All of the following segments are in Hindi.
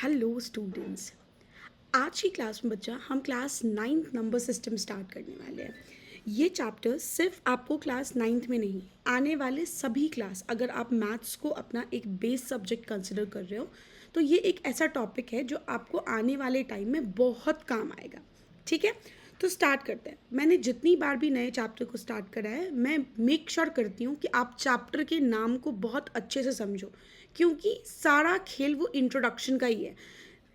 Hello students. आज की क्लास में बच्चा हम class ninth number system start करने वाले हैं। ये चैप्टर सिर्फ आपको क्लास नाइन्थ में नहीं, आने वाले सभी क्लास, अगर आप मैथ्स को अपना एक बेस सब्जेक्ट कंसिडर कर रहे हो तो ये एक ऐसा टॉपिक है जो आपको आने वाले टाइम में बहुत काम आएगा। ठीक है, तो स्टार्ट करते हैं। मैंने जितनी बार भी नए चैप्टर को स्टार्ट करा है, मैं मेक श्योर करती हूँ कि आप चैप्टर के नाम को बहुत अच्छे से समझो, क्योंकि सारा खेल वो इंट्रोडक्शन का ही है।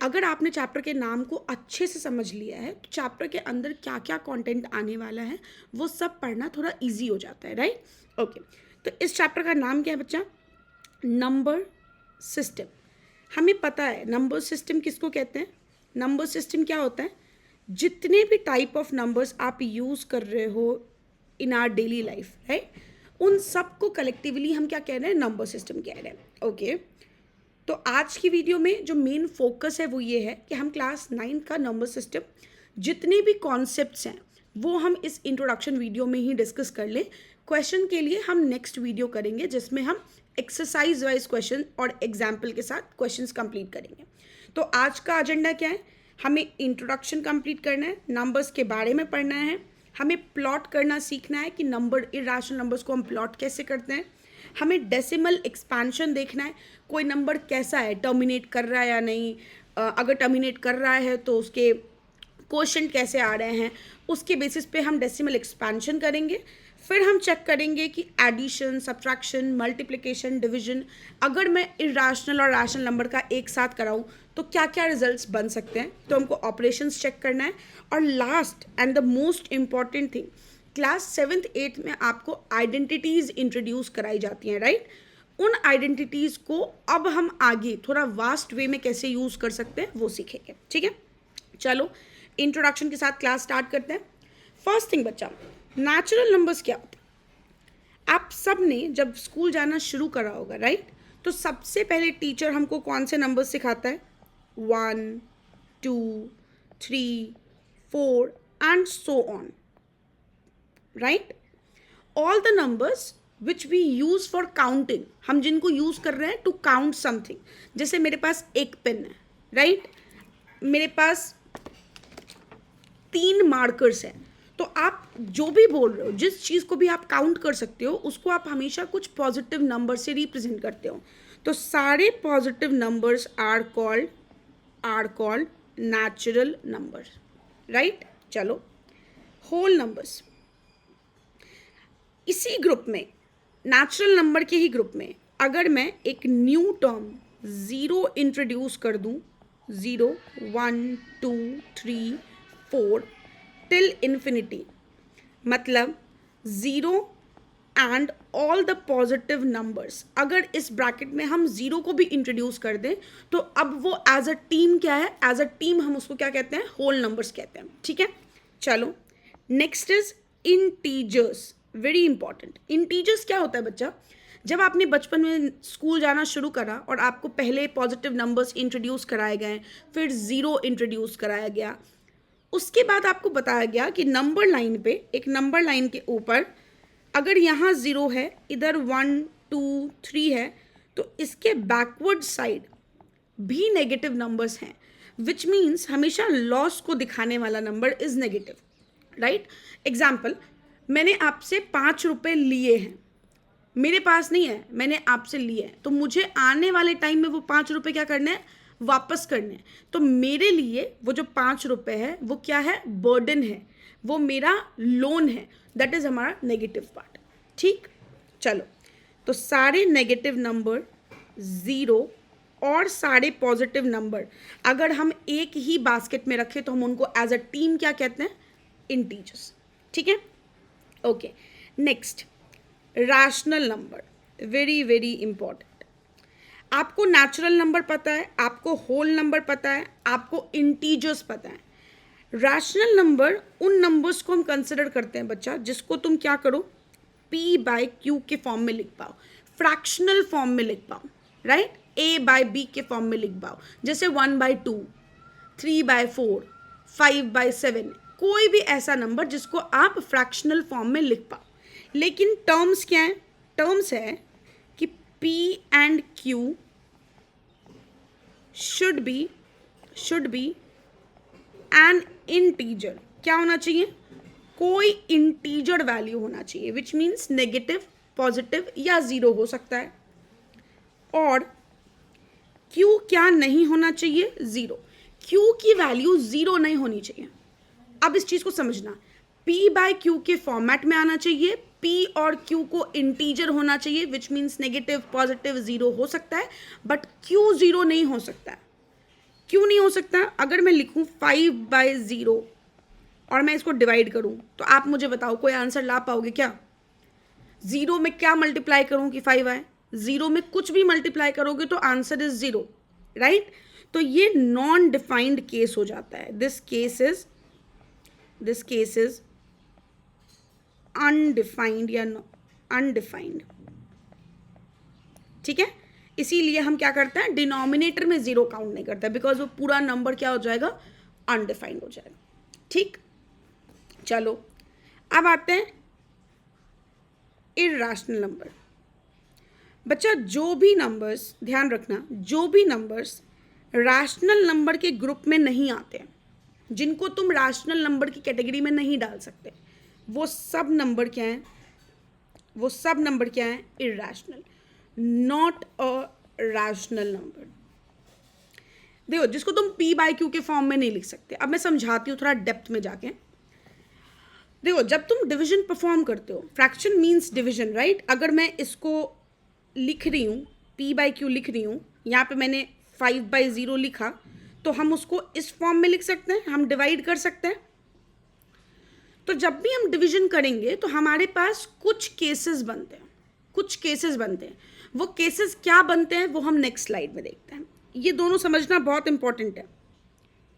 अगर आपने चैप्टर के नाम को अच्छे से समझ लिया है तो चैप्टर के अंदर क्या क्या कंटेंट आने वाला है वो सब पढ़ना थोड़ा इजी हो जाता है, राइट? ओके, तो इस चैप्टर का नाम क्या है बच्चा? Number system. हमें पता है नंबर सिस्टम किसको कहते हैं। नंबर सिस्टम क्या होता है? जितने भी टाइप ऑफ नंबर्स आप यूज़ कर रहे हो इन आर डेली लाइफ, राइट, उन सबको कलेक्टिवली हम क्या कह रहे हैं? नंबर सिस्टम कह रहे हैं। ओके, तो आज की वीडियो में जो मेन फोकस है वो ये है कि हम क्लास 9 का नंबर सिस्टम जितने भी कॉन्सेप्ट्स हैं वो हम इस इंट्रोडक्शन वीडियो में ही डिस्कस कर लें। क्वेश्चन के लिए हम नेक्स्ट वीडियो करेंगे जिसमें हम एक्सरसाइज वाइज क्वेश्चन और एग्जाम्पल के साथ क्वेश्चंस कंप्लीट करेंगे। तो आज का एजेंडा क्या है? हमें इंट्रोडक्शन कंप्लीट करना है, नंबर्स के बारे में पढ़ना है, हमें प्लॉट करना सीखना है कि नंबर, इरेशनल नंबर्स को हम प्लॉट कैसे करते हैं, हमें डेसिमल एक्सपेंशन देखना है, कोई नंबर कैसा है, टर्मिनेट कर रहा है या नहीं, अगर टर्मिनेट कर रहा है तो उसके क्वोशंट कैसे आ रहे हैं, उसके बेसिस पे हम डेसिमल एक्सपेंशन करेंगे। फिर हम चेक करेंगे कि एडिशन, सब्ट्रैक्शन, मल्टीप्लिकेशन, डिवीजन, अगर मैं इरेशनल और रैशनल नंबर का एक साथ कराऊँ तो क्या क्या रिजल्ट्स बन सकते हैं, तो हमको ऑपरेशंस चेक करना है। और last and the most important thing, class 7th 8th में आपको आइडेंटिटीज़ इंट्रोड्यूस कराई जाती हैं, राइट? उन आइडेंटिटीज़ को अब हम आगे थोड़ा वास्ट वे में कैसे यूज़ कर सकते हैं वो सीखेंगे। ठीक है, चलो इंट्रोडक्शन के साथ क्लास स्टार्ट करते हैं। फर्स्ट थिंग बच्चा, नेचुरल नंबर्स क्या होते हैं? आप सब ने जब स्कूल जाना शुरू करा होगा, राइट? तो सबसे पहले टीचर हमको कौन से नंबर सिखाता है? 1, 2, 3, 4 and so on, right? All the numbers which we use for counting, हम जिनको यूज कर रहे हैं टू काउंट समथिंग। जैसे मेरे पास एक पेन है, राइट, मेरे पास 3 मार्कर्स हैं, तो आप जो भी बोल रहे हो, जिस चीज़ को भी आप काउंट कर सकते हो उसको आप हमेशा कुछ पॉजिटिव नंबर से रिप्रेजेंट करते हो। तो सारे positive numbers are called natural numbers, right? चलो, होल नंबर्स, इसी ग्रुप में, नेचुरल नंबर के ही ग्रुप में, अगर मैं एक न्यू टर्म ज़ीरो इंट्रोड्यूस कर दूं, 0, 1, 2, 3, 4 टिल इन्फिनिटी, मतलब 0 and all the positive numbers, अगर इस ब्रैकेट में हम 0 को भी इंट्रोड्यूस कर दें तो अब वो एज अ टीम क्या है? एज अ टीम हम उसको क्या कहते हैं? होल नंबर्स कहते हैं। ठीक है, चलो next is integers, very important. Integers क्या होता है बच्चा? जब आपने बचपन में स्कूल जाना शुरू करा और आपको पहले पॉजिटिव नंबर्स इंट्रोड्यूस कराए गए, फिर 0 इंट्रोड्यूस कराया गया, उसके बाद आपको बताया गया कि नंबर लाइन पे, एक नंबर लाइन के ऊपर अगर यहाँ 0 है, इधर 1, 2, 3 है, तो इसके बैकवर्ड साइड भी नेगेटिव नंबर्स हैं, विच मीन्स हमेशा लॉस को दिखाने वाला number is negative, right? Example, मैंने आपसे 5 रुपये लिए हैं, मेरे पास नहीं है, मैंने आपसे लिए हैं, तो मुझे आने वाले टाइम में वो 5 रुपये क्या करने हैं? वापस करने हैं। तो मेरे लिए वो जो 5 रुपये है वो क्या है? बर्डन है, वो मेरा लोन है, दैट इज हमारा नेगेटिव पार्ट। ठीक, चलो, तो सारे नेगेटिव नंबर 0 और सारे पॉजिटिव नंबर अगर हम एक ही बास्केट में रखें तो हम उनको एज अ टीम क्या कहते हैं? इंटीजर्स। ठीक है, okay, next, rational number, very very important. आपको नेचुरल नंबर पता है, आपको होल नंबर पता है, आपको इंटीजर्स पता है। रैशनल नंबर उन नंबर्स को हम कंसिडर करते हैं बच्चा जिसको तुम क्या करो? P/Q के फॉर्म में लिख पाओ, फ्रैक्शनल फॉर्म में लिख पाओ, राइट? A/B के फॉर्म में लिख पाओ, जैसे 1/2, 3/4, 5/7, कोई भी ऐसा नंबर जिसको आप फ्रैक्शनल फॉर्म में लिख पाओ। लेकिन टर्म्स क्या है? टर्म्स है कि P and Q should be N integer. क्या होना चाहिए? कोई इंटीजर वैल्यू होना चाहिए, विच मीन्स नेगेटिव, पॉजिटिव या जीरो हो सकता है। और क्यू क्या नहीं होना चाहिए? जीरो। क्यू की वैल्यू जीरो नहीं होनी चाहिए। अब इस चीज को समझना, P बाय क्यू के फॉर्मेट में आना चाहिए। P और Q को इंटीजर होना चाहिए, which means negative, positive, zero हो सकता है, बट Q जीरो नहीं हो सकता है। क्यों नहीं हो सकता? अगर मैं लिखूं 5/0 और मैं इसको डिवाइड करूं, तो आप मुझे बताओ कोई आंसर ला पाओगे क्या? जीरो में क्या मल्टीप्लाई करूं कि 5 आए? जीरो में कुछ भी मल्टीप्लाई करोगे तो आंसर इज जीरो, राइट? तो ये नॉन डिफाइंड केस हो जाता है। दिस केस इज अनडिफाइंड या अनडिफाइंड, ठीक है? इसीलिए हम क्या करते हैं, डिनोमिनेटर में जीरो काउंट नहीं करते, बिकॉज वो पूरा नंबर क्या हो जाएगा? अनडिफाइंड हो जाएगा। ठीक, चलो अब आते हैं इर्रेशनल नंबर। बच्चा जो भी नंबर्स, ध्यान रखना, जो भी नंबर्स रैशनल नंबर के ग्रुप में नहीं आते, जिनको तुम रैशनल नंबर की कैटेगरी में नहीं डाल सकते, वो सब नंबर क्या हैं? वो सब नंबर क्या हैं? Irrational, not a rational number. देखो, जिसको तुम P बाय क्यू के फॉर्म में नहीं लिख सकते। अब मैं समझाती हूँ थोड़ा डेप्थ में जाके। देखो, जब तुम डिवीजन परफॉर्म करते हो, फ्रैक्शन मीन्स डिवीजन, राइट? अगर मैं इसको लिख रही हूँ, P बाय क्यू लिख रही हूँ, यहाँ पे मैंने 5/0 लिखा, तो हम उसको इस फॉर्म में लिख सकते हैं, हम डिवाइड कर सकते हैं। तो जब भी हम डिवीजन करेंगे तो हमारे पास कुछ केसेस बनते हैं, वो केसेस क्या बनते हैं वो हम नेक्स्ट स्लाइड में देखते हैं। ये दोनों समझना बहुत इंपॉर्टेंट है,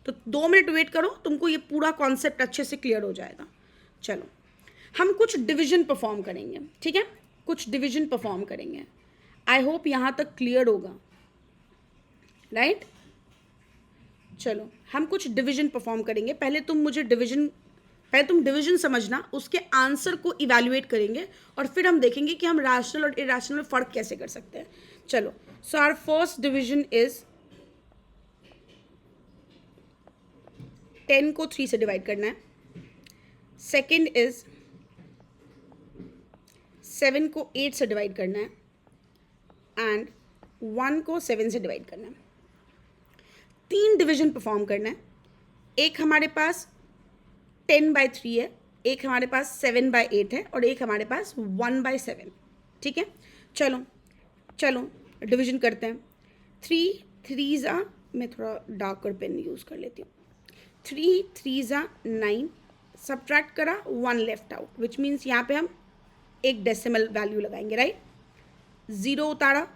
तो 2 मिनट वेट करो, तुमको ये पूरा कॉन्सेप्ट अच्छे से क्लियर हो जाएगा। चलो, हम कुछ डिवीजन परफॉर्म करेंगे, ठीक है? कुछ डिवीजन परफॉर्म करेंगे। आई होप यहाँ तक क्लियर होगा, राइट? चलो, हम कुछ डिवीजन परफॉर्म करेंगे। पहले तुम डिवीजन समझना, उसके आंसर को इवैल्यूएट करेंगे और फिर हम देखेंगे कि हम रैशनल और इरैशनल में फ़र्क कैसे कर सकते हैं। चलो, so our first division is 10 को 3 से डिवाइड करना है। सेकेंड इज 7 को 8 से डिवाइड करना है एंड 1 को 7 से डिवाइड करना है। 3 डिवीजन परफॉर्म करना है। एक हमारे पास 10/3 है, एक हमारे पास 7/8 है और एक हमारे पास 1/7, ठीक है? चलो डिवीजन करते हैं। 3 3 ज़ा, मैं थोड़ा डार्कर पेन यूज़ कर लेती हूँ। 3 3 ज़ा 9, सब्ट्रैक्ट करा, 1 लेफ्ट आउट, विच मीन्स यहाँ पे हम एक डेसिमल वैल्यू लगाएंगे, राइट? 0 उतारा,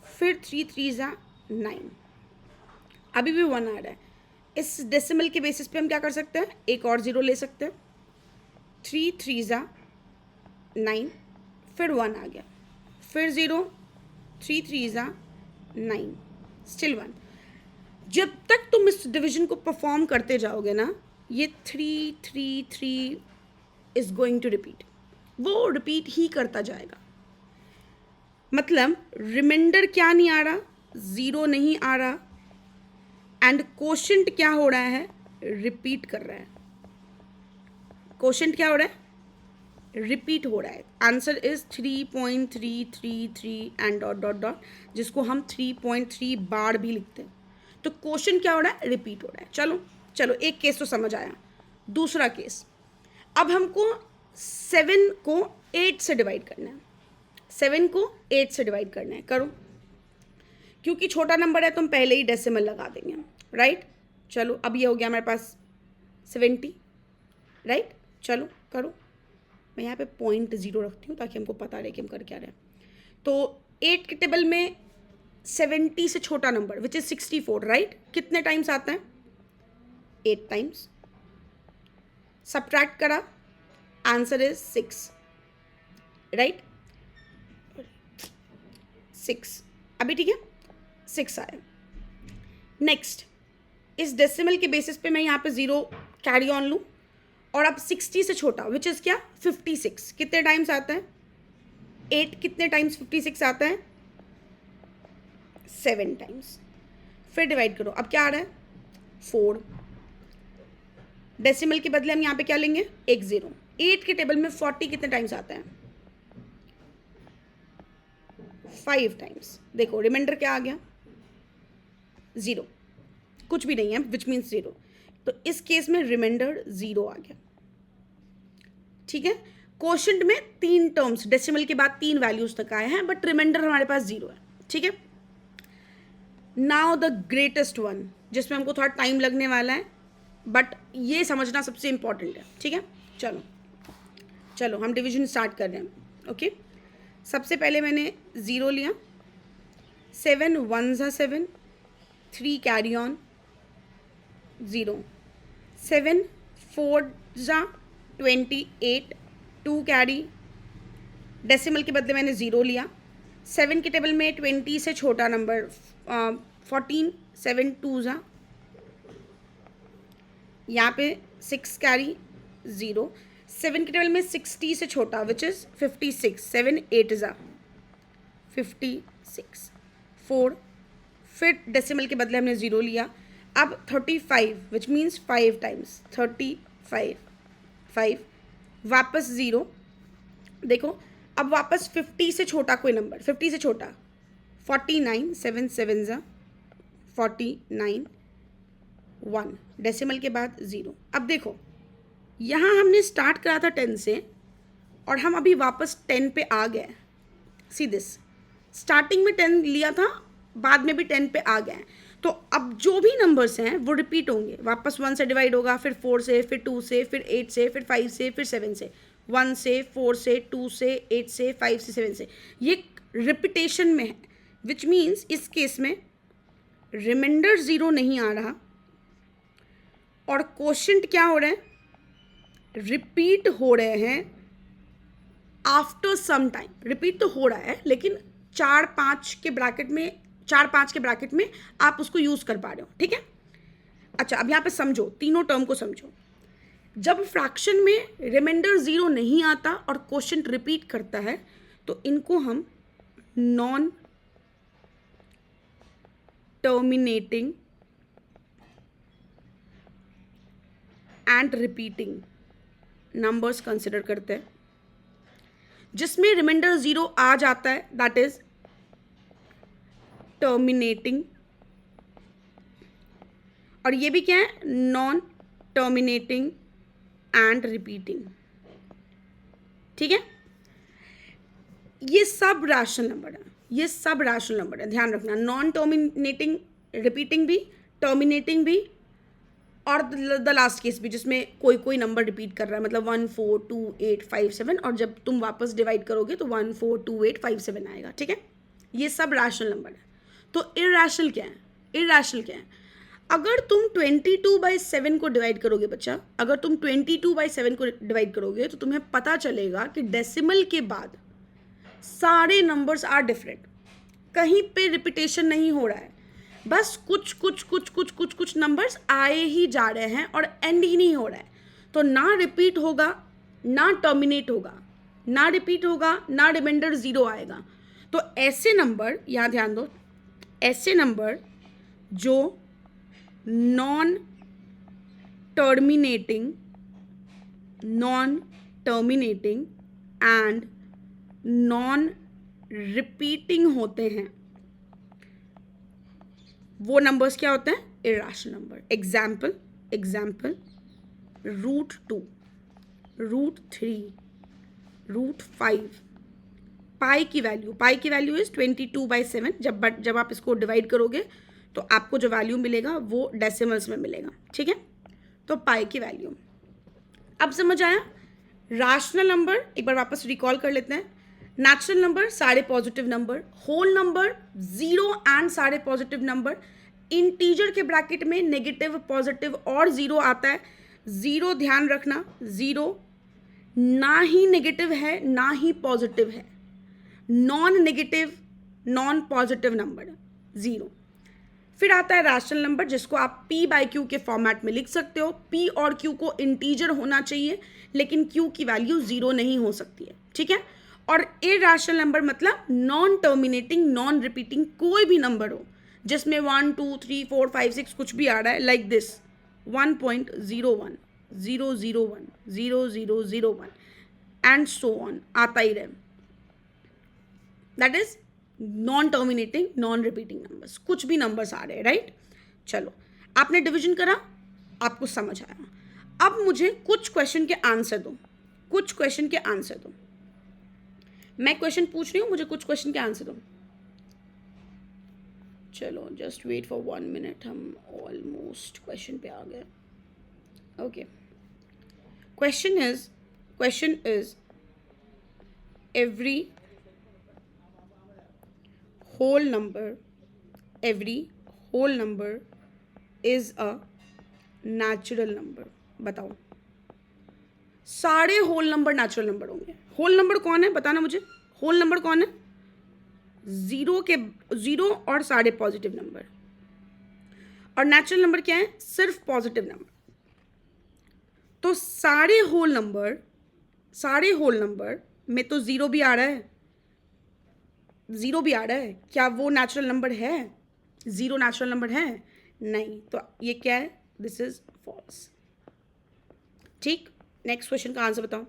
फिर 3 3 ज़ा 9, अभी भी 1 आ रहा है। इस डेसिमल के बेसिस पे हम क्या कर सकते हैं? एक और 0 ले सकते हैं। 3 3 ज़ा 9, फिर 1 आ गया, फिर 0, 3 3 ज़ा 9, स्टिल 1। जब तक तुम इस डिवीजन को परफॉर्म करते जाओगे ना, ये 3 3 3 इज गोइंग टू रिपीट, वो रिपीट ही करता जाएगा। मतलब रिमाइंडर क्या नहीं आ रहा? 0 नहीं आ रहा, एंड कोशेंट क्या हो रहा है? रिपीट कर रहा है। कोशेंट क्या हो रहा है? रिपीट हो रहा है। Answer is 3.333 and dot dot dot, जिसको हम 3.3 बार भी लिखते हैं। तो क्वेश्चन क्या हो रहा है? रिपीट हो रहा है। चलो एक केस तो समझ आया। दूसरा केस, अब हमको 7 को 8 से डिवाइड करना है। 7 को 8 से डिवाइड करना है, करो। क्योंकि छोटा नंबर है तो हम पहले ही डेसिमल लगा देंगे, राइट? चलो, अब ये हो गया हमारे पास 70, राइट? चलो करो, मैं यहाँ पे 0.0 रखती हूँ ताकि हमको पता रहे कि हम कर क्या रहे हैं। तो 8 के टेबल में 70 से छोटा नंबर विच इज 64, राइट? कितने टाइम्स आता है? 8 टाइम्स। सब्ट्रैक्ट करा, आंसर इज 6, राइट? 6, अभी ठीक है, 6 आया। नेक्स्ट, इस डेसिमल के बेसिस पे मैं यहाँ पे 0 कैरी ऑन लूँ, और अब 60 से छोटा विच इज़ क्या? 56 कितने टाइम्स आता है? 8 कितने टाइम्स 56 आता है? 7 टाइम्स। फिर डिवाइड करो, अब क्या आ रहा है 4। डेसिमल के बदले हम यहाँ पे क्या लेंगे, एक 0। 8 के टेबल में 40 कितने टाइम्स आता है, 5 टाइम्स। देखो रिमाइंडर क्या आ गया, 0, कुछ भी नहीं है विच मीन्स 0, तो इस केस में रिमाइंडर 0 आ गया। ठीक है, क्वोशंट में 3 टर्म्स, डेसिमल के बाद 3 वैल्यूज तक आए हैं, बट रिमाइंडर हमारे पास 0 है। ठीक है, नाउ द ग्रेटेस्ट वन, जिसमें हमको थोड़ा टाइम लगने वाला है, बट ये समझना सबसे इंपॉर्टेंट है। ठीक है, चलो चलो हम डिवीजन स्टार्ट कर रहे हैं। ओके, सबसे पहले मैंने 0 लिया, 7 1 ज़ा 7, 3 कैरी ऑन 0, 7 4 ज़ा 28, 2 कैरी, डेसिमल के बदले मैंने 0 लिया। 7 के टेबल में 20 से छोटा नंबर 14, 7 2 ज़ा, यहाँ पे 6 कैरी 0। 7 के टेबल में 60 से छोटा विच इज़ 56, 7 8 ज़ा 56, 4, फिर डेसिमल के बदले हमने 0 लिया। अब 35 विच मीन्स 5 टाइम्स, 35 5, वापस 0। देखो अब वापस 50 से छोटा कोई नंबर, 50 से छोटा 49, 7 7 ज़ा 49, 1, डेसिमल के बाद 0। अब देखो यहाँ हमने स्टार्ट करा था 10 से और हम अभी वापस 10 पे आ गए। सी दिस, स्टार्टिंग में 10 लिया था, बाद में भी 10 पे आ गए। तो अब जो भी नंबर्स हैं वो रिपीट होंगे, वापस 1 से डिवाइड होगा, फिर 4 से, फिर 2 से, फिर 8 से, फिर 5 से, फिर 7 से, 1 से, 4 से, 2 से, 8 से, 5 से, 7 से, ये रिपीटेशन में है। विच मीन्स इस केस में रिमाइंडर 0 नहीं आ रहा और क्वोशंट क्या हो रहे हैं, रिपीट हो रहे हैं आफ्टर सम टाइम। रिपीट तो हो रहा है लेकिन 4-5 के ब्रैकेट में, 4-5 के ब्रैकेट में आप उसको यूज कर पा रहे हो। ठीक है, अच्छा अब यहाँ पे समझो, तीनों टर्म को समझो। जब फ्रैक्शन में रिमाइंडर 0 नहीं आता और क्वोशंट रिपीट करता है तो इनको हम non terminating and repeating numbers consider करते हैं। जिसमें रिमाइंडर 0 आ जाता है दैट इज टर्मिनेटिंग, और ये भी क्या है, नॉन टर्मिनेटिंग एंड रिपीटिंग। ठीक है, ये सब रैशनल नंबर है, ये सब रैशनल नंबर है, ध्यान रखना। नॉन टर्मिनेटिंग, रिपीटिंग भी, टर्मिनेटिंग भी, और द लास्ट केस भी जिसमें कोई कोई नंबर रिपीट कर रहा है, मतलब 1 4 2 8 5 7, और जब तुम वापस डिवाइड करोगे तो 1 4 2 8 5 7 आएगा। ठीक है, ये सब रैशनल नंबर है। तो इरैशनल क्या है, इरैशनल क्या है, अगर तुम 22/7 को डिवाइड करोगे बच्चा, अगर तुम 22/7 को डिवाइड करोगे तो तुम्हें पता चलेगा कि डेसिमल के बाद सारे नंबर्स आर डिफरेंट, कहीं पे रिपीटेशन नहीं हो रहा है, बस कुछ कुछ कुछ कुछ कुछ कुछ नंबर्स आए ही जा रहे हैं और एंड ही नहीं हो रहा है। तो ना रिपीट होगा, ना टर्मिनेट होगा, ना रिपीट होगा, ना रिमाइंडर 0 आएगा। तो ऐसे नंबर, यहाँ ध्यान दो, ऐसे नंबर जो non terminating and non repeating होते हैं, वो नंबर्स क्या होते हैं, इरैशनल नंबर। एग्जाम्पल, √2, √3, √5। पाई की वैल्यू इज 22/7। जब आप इसको डिवाइड करोगे तो आपको जो वैल्यू मिलेगा वो डेसिमल्स में मिलेगा। ठीक है, तो पाई की वैल्यू अब समझ आया। रैशनल नंबर एक बार वापस रिकॉल कर लेते हैं। नेचुरल नंबर सारे positive number, whole number 0 and सारे पॉजिटिव नंबर, इंटीजर के ब्रैकेट में नेगेटिव, पॉजिटिव और 0 आता है। 0 ध्यान रखना, 0 ना ही नेगेटिव है ना ही पॉजिटिव है, non negative non positive number 0। फिर आता है रैशनल नंबर जिसको आप p/q के फॉर्मेट में लिख सकते हो। p और q को इंटीजर होना चाहिए लेकिन q की वैल्यू 0 नहीं हो सकती है। ठीक है, और इरैशनल नंबर मतलब नॉन टर्मिनेटिंग, नॉन रिपीटिंग कोई भी नंबर हो जिसमें 1 2 3 4 5 6 कुछ भी आ रहा है, like this 1.01 001 0001 and so on आता ही रहे, that is non terminating non repeating numbers, कुछ भी नंबर्स आ रहे हैं, राइट। चलो, आपने डिवीजन करा, आपको समझ आया। अब मुझे कुछ क्वेश्चन के आंसर दो, कुछ क्वेश्चन के आंसर दो। मैं क्वेश्चन पूछ रही हूँ, मुझे कुछ क्वेश्चन के आंसर दो। चलो जस्ट वेट फॉर 1 मिनट, हम ऑलमोस्ट क्वेश्चन पे आ गए। Okay, question is every whole number is a natural number। बताओ, सारे होल नंबर नेचुरल नंबर होंगे। होल नंबर कौन है, बताना मुझे, होल नंबर कौन है? जीरो और सारे पॉजिटिव नंबर, और नेचुरल नंबर क्या है? सिर्फ पॉजिटिव नंबर। तो सारे होल नंबर में तो जीरो भी आ रहा है, क्या वो नेचुरल नंबर है? जीरो नेचुरल नंबर है? नहीं, तो ये क्या है? This is false. ठीक, नेक्स्ट क्वेश्चन का आंसर बताओ।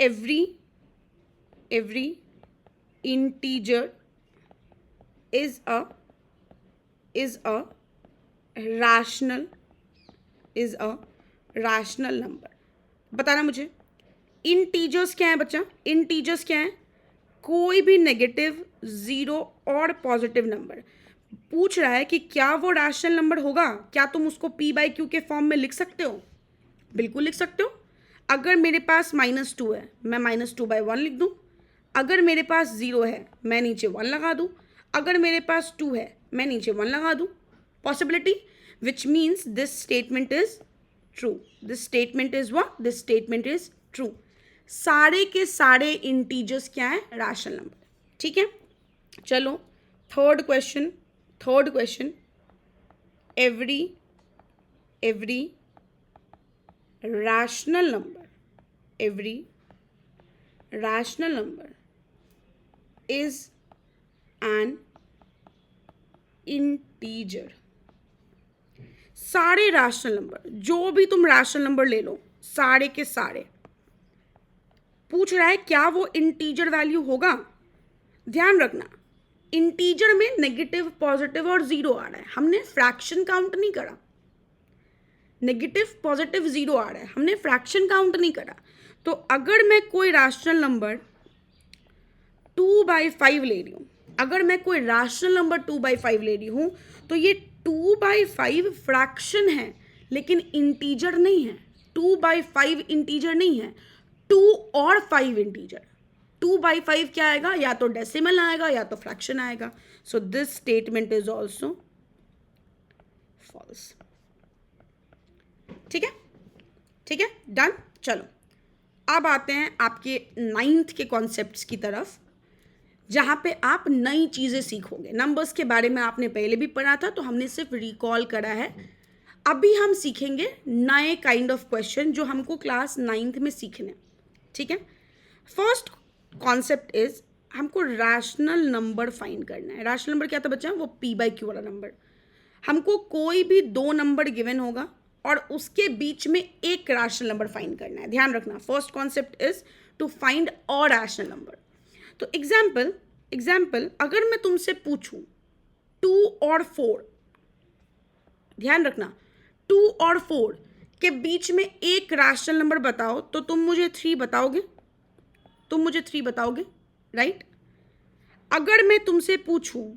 Every integer is a rational number. बताना मुझे, इंटीजर्स क्या है बच्चा? इंटीजर्स क्या है? कोई भी नेगेटिव, जीरो और पॉजिटिव नंबर। पूछ रहा है कि क्या वो रैशनल नंबर होगा? क्या तुम उसको p बाई क्यू के फॉर्म में लिख सकते हो? बिल्कुल लिख सकते हो। अगर मेरे पास -2 है, मैं -2/1 लिख दूं। अगर मेरे पास 0 है, मैं नीचे 1 लगा दूं। अगर मेरे पास 2 है, मैं नीचे 1 लगा दूं। Possibility, which means this statement is true. This statement is what? This statement is true. सारे के सारे इंटीजर्स क्या है? Rational number. ठीक है, चलो third question. Every rational number is an integer. सारे रैशनल नंबर, जो भी तुम रैशनल नंबर ले लो, सारे के सारे, पूछ रहा है क्या वो इंटीजर वैल्यू होगा? ध्यान रखना, इंटीजर में नेगेटिव, पॉजिटिव और जीरो आ रहा है, हमने फ्रैक्शन काउंट नहीं करा। नेगेटिव, पॉजिटिव, जीरो आ रहा है, हमने फ्रैक्शन काउंट नहीं करा। तो अगर मैं कोई रैशनल नंबर 2/5 ले रही हूँ, अगर मैं कोई रैशनल नंबर 2/5 ले रही हूँ, तो ये 2/5 फ्रैक्शन है, लेकिन इंटीजर नहीं है। 2/5 इंटीजर नहीं है, 2 और 5 इंटीजर। 2/5 क्या आएगा? या तो डेसिमल आएगा या तो फ्रैक्शन आएगा। So this statement is also false. ठीक है, डन। चलो, अब आते हैं आपके 9th के कॉन्सेप्ट्स की तरफ, जहाँ पे आप नई चीज़ें सीखोगे। नंबर्स के बारे में आपने पहले भी पढ़ा था, तो हमने सिर्फ रिकॉल करा है। अभी हम सीखेंगे नए काइंड ऑफ क्वेश्चन जो हमको क्लास 9th में सीखने। ठीक है, फर्स्ट कॉन्सेप्ट इज, हमको रैशनल नंबर फाइंड करना है। रैशनल नंबर क्या था बच्चा? वो p/q वाला नंबर। हमको कोई भी 2 नंबर गिवन होगा और उसके बीच में एक रैशनल नंबर फाइंड करना है। ध्यान रखना, first concept is to find odd rational number. तो एग्जाम्पल अगर मैं तुमसे पूछूं 2 और 4, ध्यान रखना, 2 और 4 के बीच में एक रैशनल नंबर बताओ, तो तुम मुझे 3 बताओगे? राइट? अगर मैं तुमसे पूछूं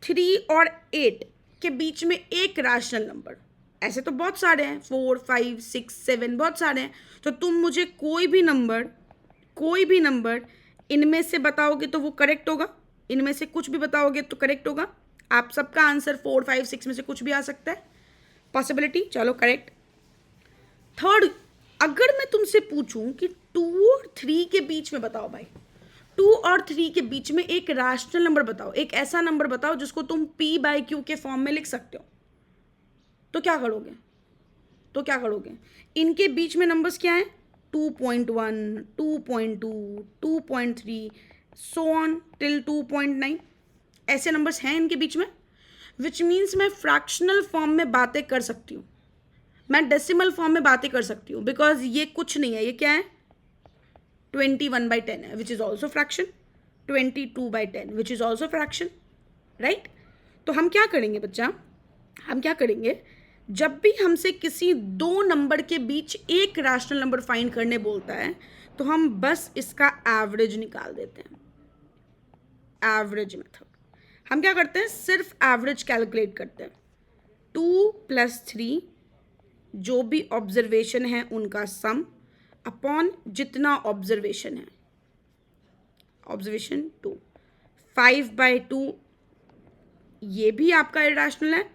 3 और 8 के बीच में एक रैशनल नंबर, ऐसे तो बहुत सारे हैं, 4 5 6 7, बहुत सारे हैं, तो तुम मुझे कोई भी नंबर इनमें से बताओगे तो वो करेक्ट होगा, इनमें से कुछ भी बताओगे तो करेक्ट होगा। आप सबका आंसर 4 5 6 में से कुछ भी आ सकता है, पॉसिबिलिटी। चलो, करेक्ट। थर्ड, अगर मैं तुमसे पूछूं कि 2 और 3 के बीच में बताओ भाई, 2 और 3 के बीच में एक रैशनल नंबर बताओ, एक ऐसा नंबर बताओ जिसको तुम p/q के फॉर्म में लिख सकते हो, तो क्या करोगे? इनके बीच में नंबर्स क्या है? 2.1, 2.2, 2.3, सो ऑन टिल 2.9। ऐसे नंबर्स हैं इनके बीच में, विच मीन्स मैं फ्रैक्शनल फॉर्म में बातें कर सकती हूँ, मैं डेसिमल फॉर्म में बातें कर सकती हूँ, बिकॉज ये कुछ नहीं है, ये क्या है 21/10 है which is also fraction, 22/10 which is also fraction, right. तो हम क्या करेंगे बच्चा, हम क्या करेंगे, जब भी हमसे किसी दो नंबर के बीच एक रैशनल नंबर फाइंड करने बोलता है तो हम बस इसका एवरेज निकाल देते हैं, एवरेज मेथड। हम क्या करते हैं, सिर्फ एवरेज कैलकुलेट करते हैं, 2 + 3 जो भी ऑब्जर्वेशन है उनका सम अपॉन जितना ऑब्जर्वेशन है, ऑब्जर्वेशन 2, 5/2 ये भी आपका इरेशनल है,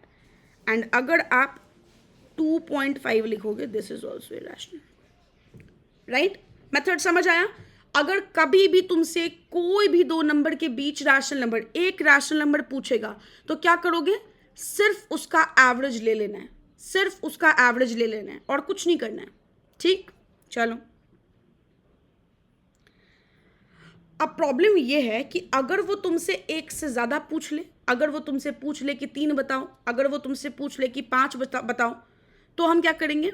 एंड अगर आप 2.5 लिखोगे this is also irrational, right. Method समझ आया। अगर कभी भी तुमसे कोई भी दो नंबर के बीच रैशनल नंबर, एक रैशनल नंबर पूछेगा तो क्या करोगे, सिर्फ उसका एवरेज ले लेना है, सिर्फ उसका एवरेज ले लेना है और कुछ नहीं करना है, ठीक। चलो, अब प्रॉब्लम ये है कि अगर वो तुमसे एक से ज़्यादा पूछ ले, अगर वो तुमसे पूछ ले कि 3 बताओ, अगर वो तुमसे पूछ ले कि 5 बताओ, तो हम क्या करेंगे,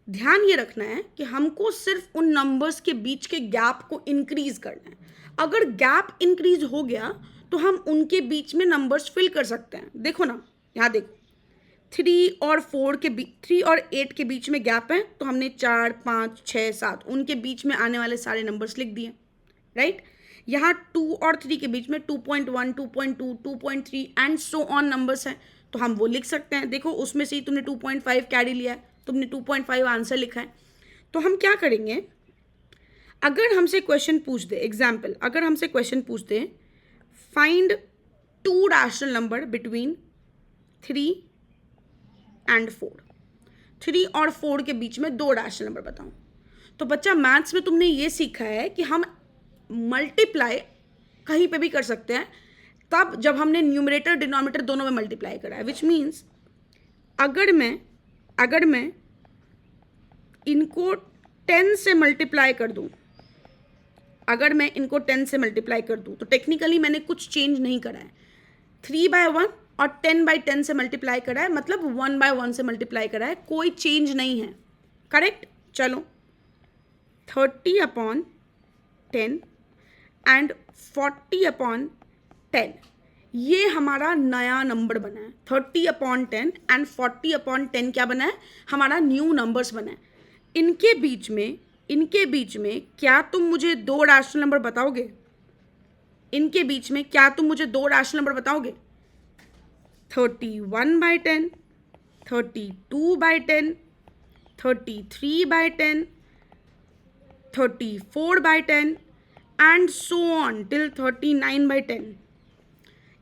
ध्यान ये रखना है कि हमको सिर्फ उन नंबर्स के बीच के गैप को इंक्रीज करना है। अगर गैप इंक्रीज हो गया तो हम उनके बीच में नंबर्स फिल कर सकते हैं। देखो ना, यहाँ देखो, 3 और 8 के बीच में गैप है, तो हमने 4, 5, 6, 7 उनके बीच में आने वाले सारे नंबर्स लिख दिए, राइट। यहाँ 2 और 3 के बीच में 2.1, 2.2, 2.3 एंड सो ऑन नंबर्स हैं, तो हम वो लिख सकते हैं। देखो उसमें से ही तुमने 2.5 कैरी लिया है, तुमने 2.5 आंसर लिखा है। तो हम क्या करेंगे, अगर हमसे क्वेश्चन पूछ दे, एग्जाम्पल, अगर हमसे क्वेश्चन पूछ they find 2 rational number between 3 and 4, 3 और 4 के बीच में 2 रैशनल नंबर बताओ। तो बच्चा मैथ्स में तुमने ये सीखा है कि हम मल्टीप्लाई कहीं पे भी कर सकते हैं, तब जब हमने न्यूमरेटर डिनोमिनेटर दोनों में मल्टीप्लाई करा है, विच मीन्स अगर मैं इनको 10 से मल्टीप्लाई कर दूं, अगर मैं इनको 10 से मल्टीप्लाई कर दूं तो टेक्निकली मैंने कुछ चेंज नहीं करा है, 3/1 और 10/10 से मल्टीप्लाई करा है, मतलब 1/1 से मल्टीप्लाई करा है, कोई चेंज नहीं है, करेक्ट। चलो, 30/10 एंड 40/10 ये हमारा नया नंबर बना है। 30/10 एंड 40/10 क्या बना है, हमारा न्यू नंबर्स बना है। इनके बीच में क्या तुम मुझे 2 रैशनल नंबर बताओगे, इनके बीच में क्या तुम मुझे 2 रैशनल नंबर बताओगे, 31/10, 32/10, 33/10, 34/10 एंड सो ऑन टिल 39/10।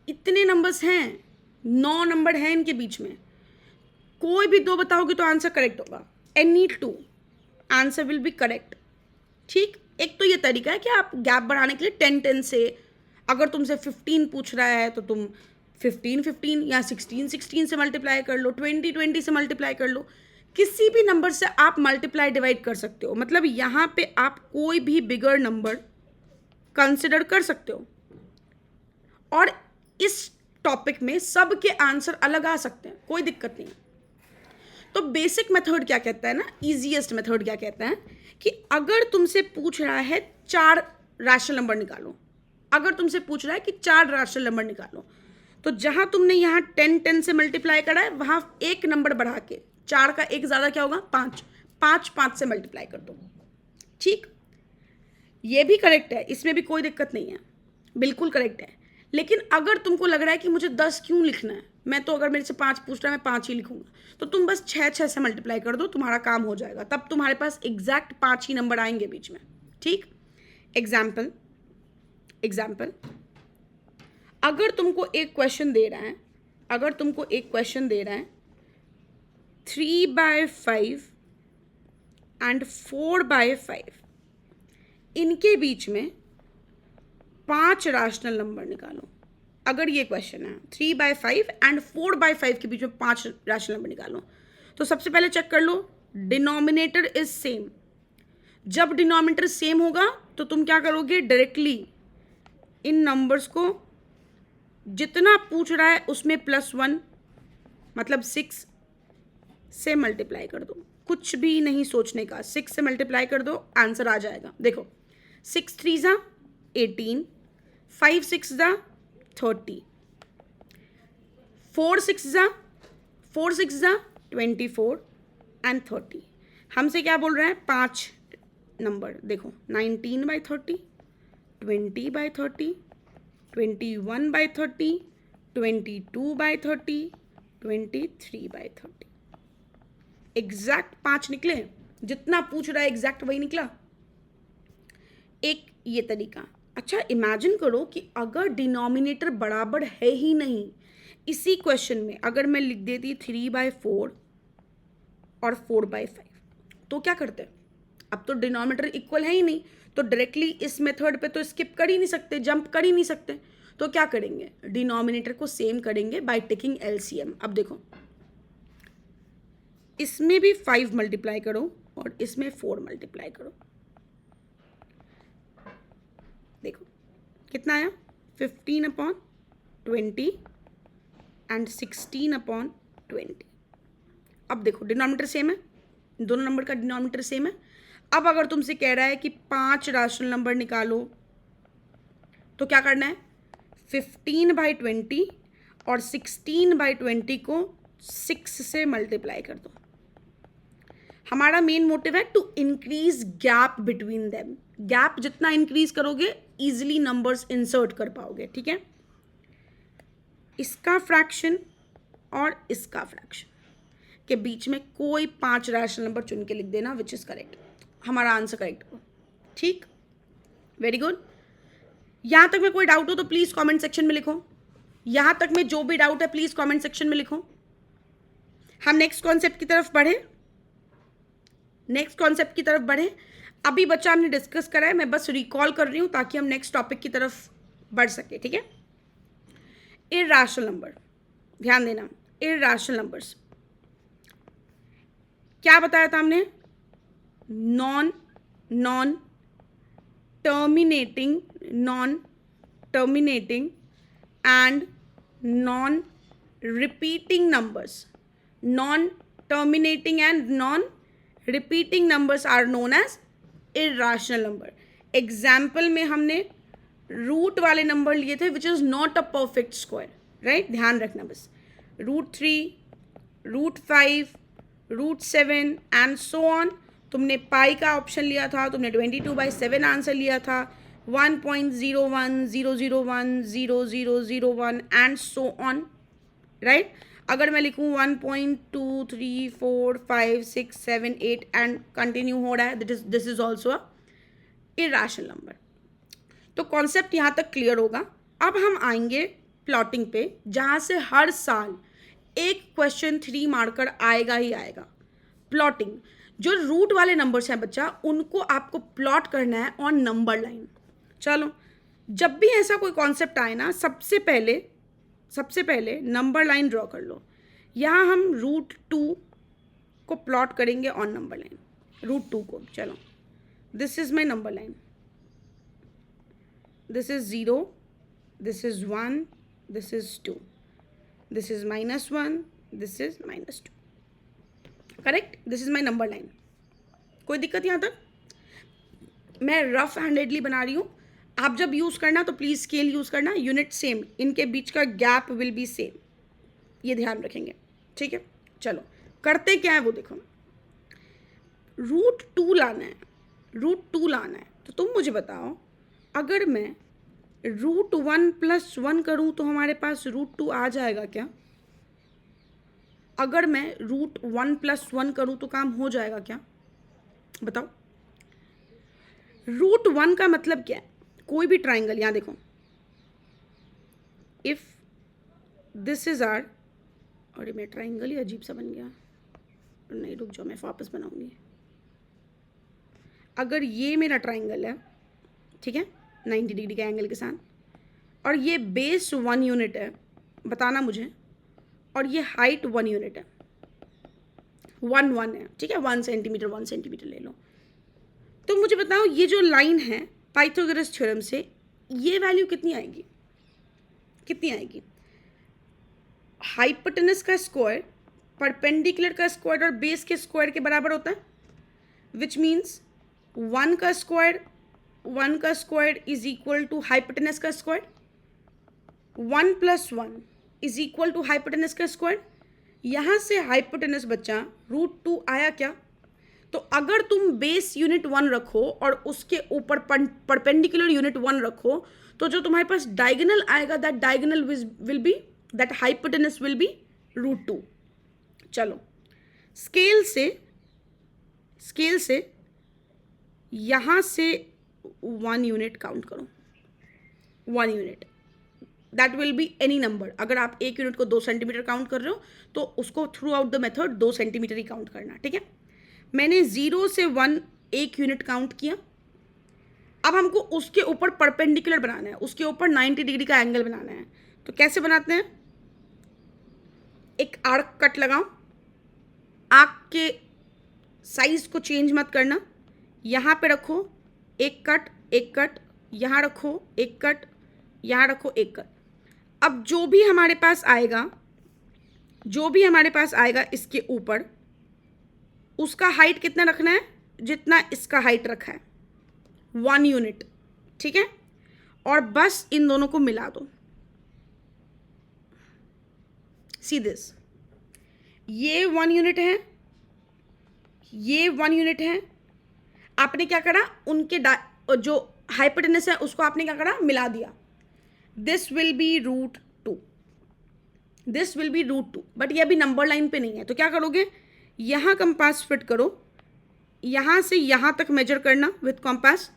इतने नंबर्स हैं, 9 नंबर हैं इनके बीच में, कोई भी 2 बताओगे तो आंसर करेक्ट होगा, any 2 answer will be correct, ठीक। एक तो ये तरीका है कि आप गैप बढ़ाने के लिए 10-10 से, अगर तुमसे 15 पूछ रहा है तो तुम 15-15 या 16-16 से मल्टीप्लाई कर लो, 20-20 से मल्टीप्लाई कर लो, किसी भी नंबर से आप मल्टीप्लाई डिवाइड कर सकते हो। मतलब यहाँ पे आप कोई भी बिगर नंबर कंसिडर कर सकते हो, और इस टॉपिक में सबके आंसर अलग आ सकते हैं, कोई दिक्कत नहीं है। तो बेसिक मेथड क्या कहता है ना, इजीएस्ट मेथड क्या कहता है कि अगर तुमसे पूछ रहा है 4 रैशनल नंबर निकालो, अगर तुमसे पूछ रहा है कि 4 रैशनल नंबर निकालो, तो जहां तुमने यहाँ 10-10 से मल्टीप्लाई करा है, वहां एक नंबर बढ़ा के 4 का एक ज़्यादा क्या होगा, 5, 5 से मल्टीप्लाई कर दो, ठीक। ये भी करेक्ट है, इसमें भी कोई दिक्कत नहीं है, बिल्कुल करेक्ट है। लेकिन अगर तुमको लग रहा है कि मुझे 10 क्यों लिखना है, मैं तो अगर मेरे से 5 पूछ रहा है मैं 5 ही लिखूंगा, तो तुम बस 6 से मल्टीप्लाई कर दो, तुम्हारा काम हो जाएगा, तब तुम्हारे पास एग्जैक्ट 5 ही नंबर आएंगे बीच में, ठीक। एग्जाम्पल, अगर तुमको एक क्वेश्चन दे रहा है, 3/5 एंड 4/5, इनके बीच में 5 रैशनल नंबर निकालो। अगर ये क्वेश्चन है 3/5 एंड 4/5 के बीच में 5 रैशनल नंबर निकालो, तो सबसे पहले चेक कर लो डिनोमिनेटर इज सेम। जब डिनोमिनेटर सेम होगा तो तुम क्या करोगे, डायरेक्टली इन नंबर्स को जितना पूछ रहा है उसमें +1 मतलब 6 से मल्टीप्लाई कर दो, कुछ भी नहीं सोचने का, 6 से मल्टीप्लाई कर दो, आंसर आ जाएगा। देखो 6 3 ज़ा 18, 5 6 ज़ा 30, 4 6 ज़ा 24 एंड 30। हमसे क्या बोल रहा है? 5 नंबर। देखो 19/30, 20/30, 21/30, 22/30, 23/30। एग्जैक्ट 5 निकले। जितना पूछ रहा है एग्जैक्ट वही निकला। एक ये तरीका। अच्छा इमेजिन करो कि अगर डिनोमिनेटर बराबर है ही नहीं, इसी क्वेश्चन में अगर मैं लिख देती 3/4 और 4/5, तो क्या करते? अब तो डिनोमिनेटर इक्वल है ही नहीं, तो डायरेक्टली इस मेथड पे तो स्किप कर ही नहीं सकते, जंप कर ही नहीं सकते। तो क्या करेंगे? डिनोमिनेटर को सेम करेंगे बाय टेकिंग एलसीएम। अब देखो इसमें भी 5 मल्टीप्लाई करो और इसमें 4 मल्टीप्लाई करो। देखो कितना आया? 15/20 एंड 16/20। अब देखो डिनोमिनेटर सेम है, दोनों नंबर का डिनोमिनेटर सेम है। अब अगर तुमसे कह रहा है कि 5 रैशनल नंबर निकालो, तो क्या करना है? 15/20 और 16/20 को 6 से मल्टीप्लाई कर दो। हमारा मेन मोटिव है to increase gap between them. Gap जितना इंक्रीज करोगे इजिली नंबर्स इंसर्ट कर पाओगे। ठीक है, इसका फ्रैक्शन और इसका फ्रैक्शन के बीच में कोई 5 रैशनल नंबर चुन के लिख देना, विच इज करेक्ट। हमारा आंसर करेक्ट हो। ठीक, वेरी गुड। यहां तक में कोई डाउट हो तो प्लीज कमेंट सेक्शन में लिखो। यहां तक में जो भी डाउट है प्लीज कमेंट सेक्शन में लिखो। हम नेक्स्ट कॉन्सेप्ट की तरफ बढ़े। अभी बच्चा हमने डिस्कस करा है, मैं बस रिकॉल कर रही हूं ताकि हम नेक्स्ट टॉपिक की तरफ बढ़ सके। ठीक है, इरैशनल नंबर, ध्यान देना। इरैशनल नंबर्स क्या बताया था हमने? Non terminating and non repeating numbers. Non terminating and non repeating numbers are known as irrational number. Example में हमने रूट वाले नंबर लिए थे which is not a perfect square, right? ध्यान रखना बस। √3, √5, √7 एंड सो ऑन। तुमने पाई का ऑप्शन लिया था, तुमने 22/7 आंसर लिया था, 1.01, एंड सो ऑन, राइट? अगर मैं लिखूँ 1.2, 3, 4, 5, 6, 7, 8 एंड कंटिन्यू हो रहा है, this is also a irrational number. तो कॉन्सेप्ट यहाँ तक क्लियर होगा। अब हम आएंगे प्लॉटिंग पे, जहाँ से हर साल एक क्वेश्चन 3 मार्कर आएगा ही आएगा। प्लॉटिंग, जो रूट वाले नंबर्स हैं बच्चा, उनको आपको प्लॉट करना है ऑन नंबर लाइन। चलो, जब भी ऐसा कोई कॉन्सेप्ट आए ना, सबसे पहले नंबर लाइन ड्रॉ कर लो। यहाँ हम √2 को प्लॉट करेंगे ऑन नंबर लाइन। √2 को, चलो, this is my number line, this is 0, this is 1, this is 2, this is -1, this is -2, correct? This is my number line. कोई दिक्कत यहाँ तक? मैं रफ हैंडेडली बना रही हूँ। आप जब यूज़ करना तो प्लीज़ स्केल यूज़ करना, यूनिट सेम, इनके बीच का गैप विल बी सेम, ये ध्यान रखेंगे। ठीक है, चलो करते क्या है वो देखो। √2 लाना है, तो तुम मुझे बताओ, अगर मैं √1 + 1 करूँ तो हमारे पास √2 आ जाएगा क्या? अगर मैं √1 + 1 करूँ तो काम हो जाएगा क्या? बताओ। √1 का मतलब क्या है? कोई भी ट्राइंगल, यहाँ देखो, इफ दिस इज आर, और मेरा ट्राइंगल ही अजीब सा बन गया, नहीं रुक जाओ, मैं वापस बनाऊंगी। अगर ये मेरा ट्राइंगल है, ठीक है, 90 डिग्री के एंगल के साथ, और ये बेस 1 यूनिट है, बताना मुझे, और ये हाइट 1 यूनिट है, 1 है, ठीक है, 1 सेंटीमीटर ले लो, तो मुझे बताओ ये जो लाइन है पाइथागोरस थ्योरम से, ये वैल्यू कितनी आएगी? कितनी आएगी? हाइपोटेनस का स्क्वायर परपेंडिकुलर का स्क्वायर और बेस के स्क्वायर के बराबर होता है, विच मीन्स 1 का square is equal to hypotenuse का square, 1 + 1 is equal to hypotenuse का स्क्वायर। यहाँ से हाइपोटेनस बच्चा √2 आया क्या? तो अगर तुम बेस यूनिट 1 रखो और उसके ऊपर परपेंडिकुलर यूनिट 1 रखो, तो जो तुम्हारे पास डायगोनल आएगा, that diagonal will be, that hypotenuse will be √2। चलो स्केल से यहाँ से 1 यूनिट काउंट करो, 1 unit, that will be any number. अगर आप 1 यूनिट को 2 सेंटीमीटर काउंट कर रहे हो तो उसको through out the method 2 centimetre he count करना, ठीक है। मैंने 0 से 1 1 यूनिट काउंट किया। अब हमको उसके ऊपर परपेंडिकुलर बनाना है, उसके ऊपर 90 डिग्री का एंगल बनाना है। तो कैसे बनाते हैं? एक आर्क कट लगाओ, आर्क के साइज को चेंज मत करना, यहाँ पे रखो एक कट, यहाँ रखो एक कट, यहाँ रखो एक कट। अब जो भी हमारे पास आएगा इसके ऊपर, उसका हाइट कितना रखना है? जितना इसका हाइट रखा है, 1 यूनिट, ठीक है। और बस इन दोनों को मिला दो। सी दिस, ये 1 यूनिट है, ये 1 यूनिट है। आपने क्या करा? उनके जो हाइपोटेनस है उसको आपने क्या करा? मिला दिया। This will be √2, this will be √2। But ये अभी नंबर लाइन पे नहीं है, तो क्या करोगे? यहाँ कंपास फिट करो, यहाँ से यहाँ तक मेजर करना विथ कंपास,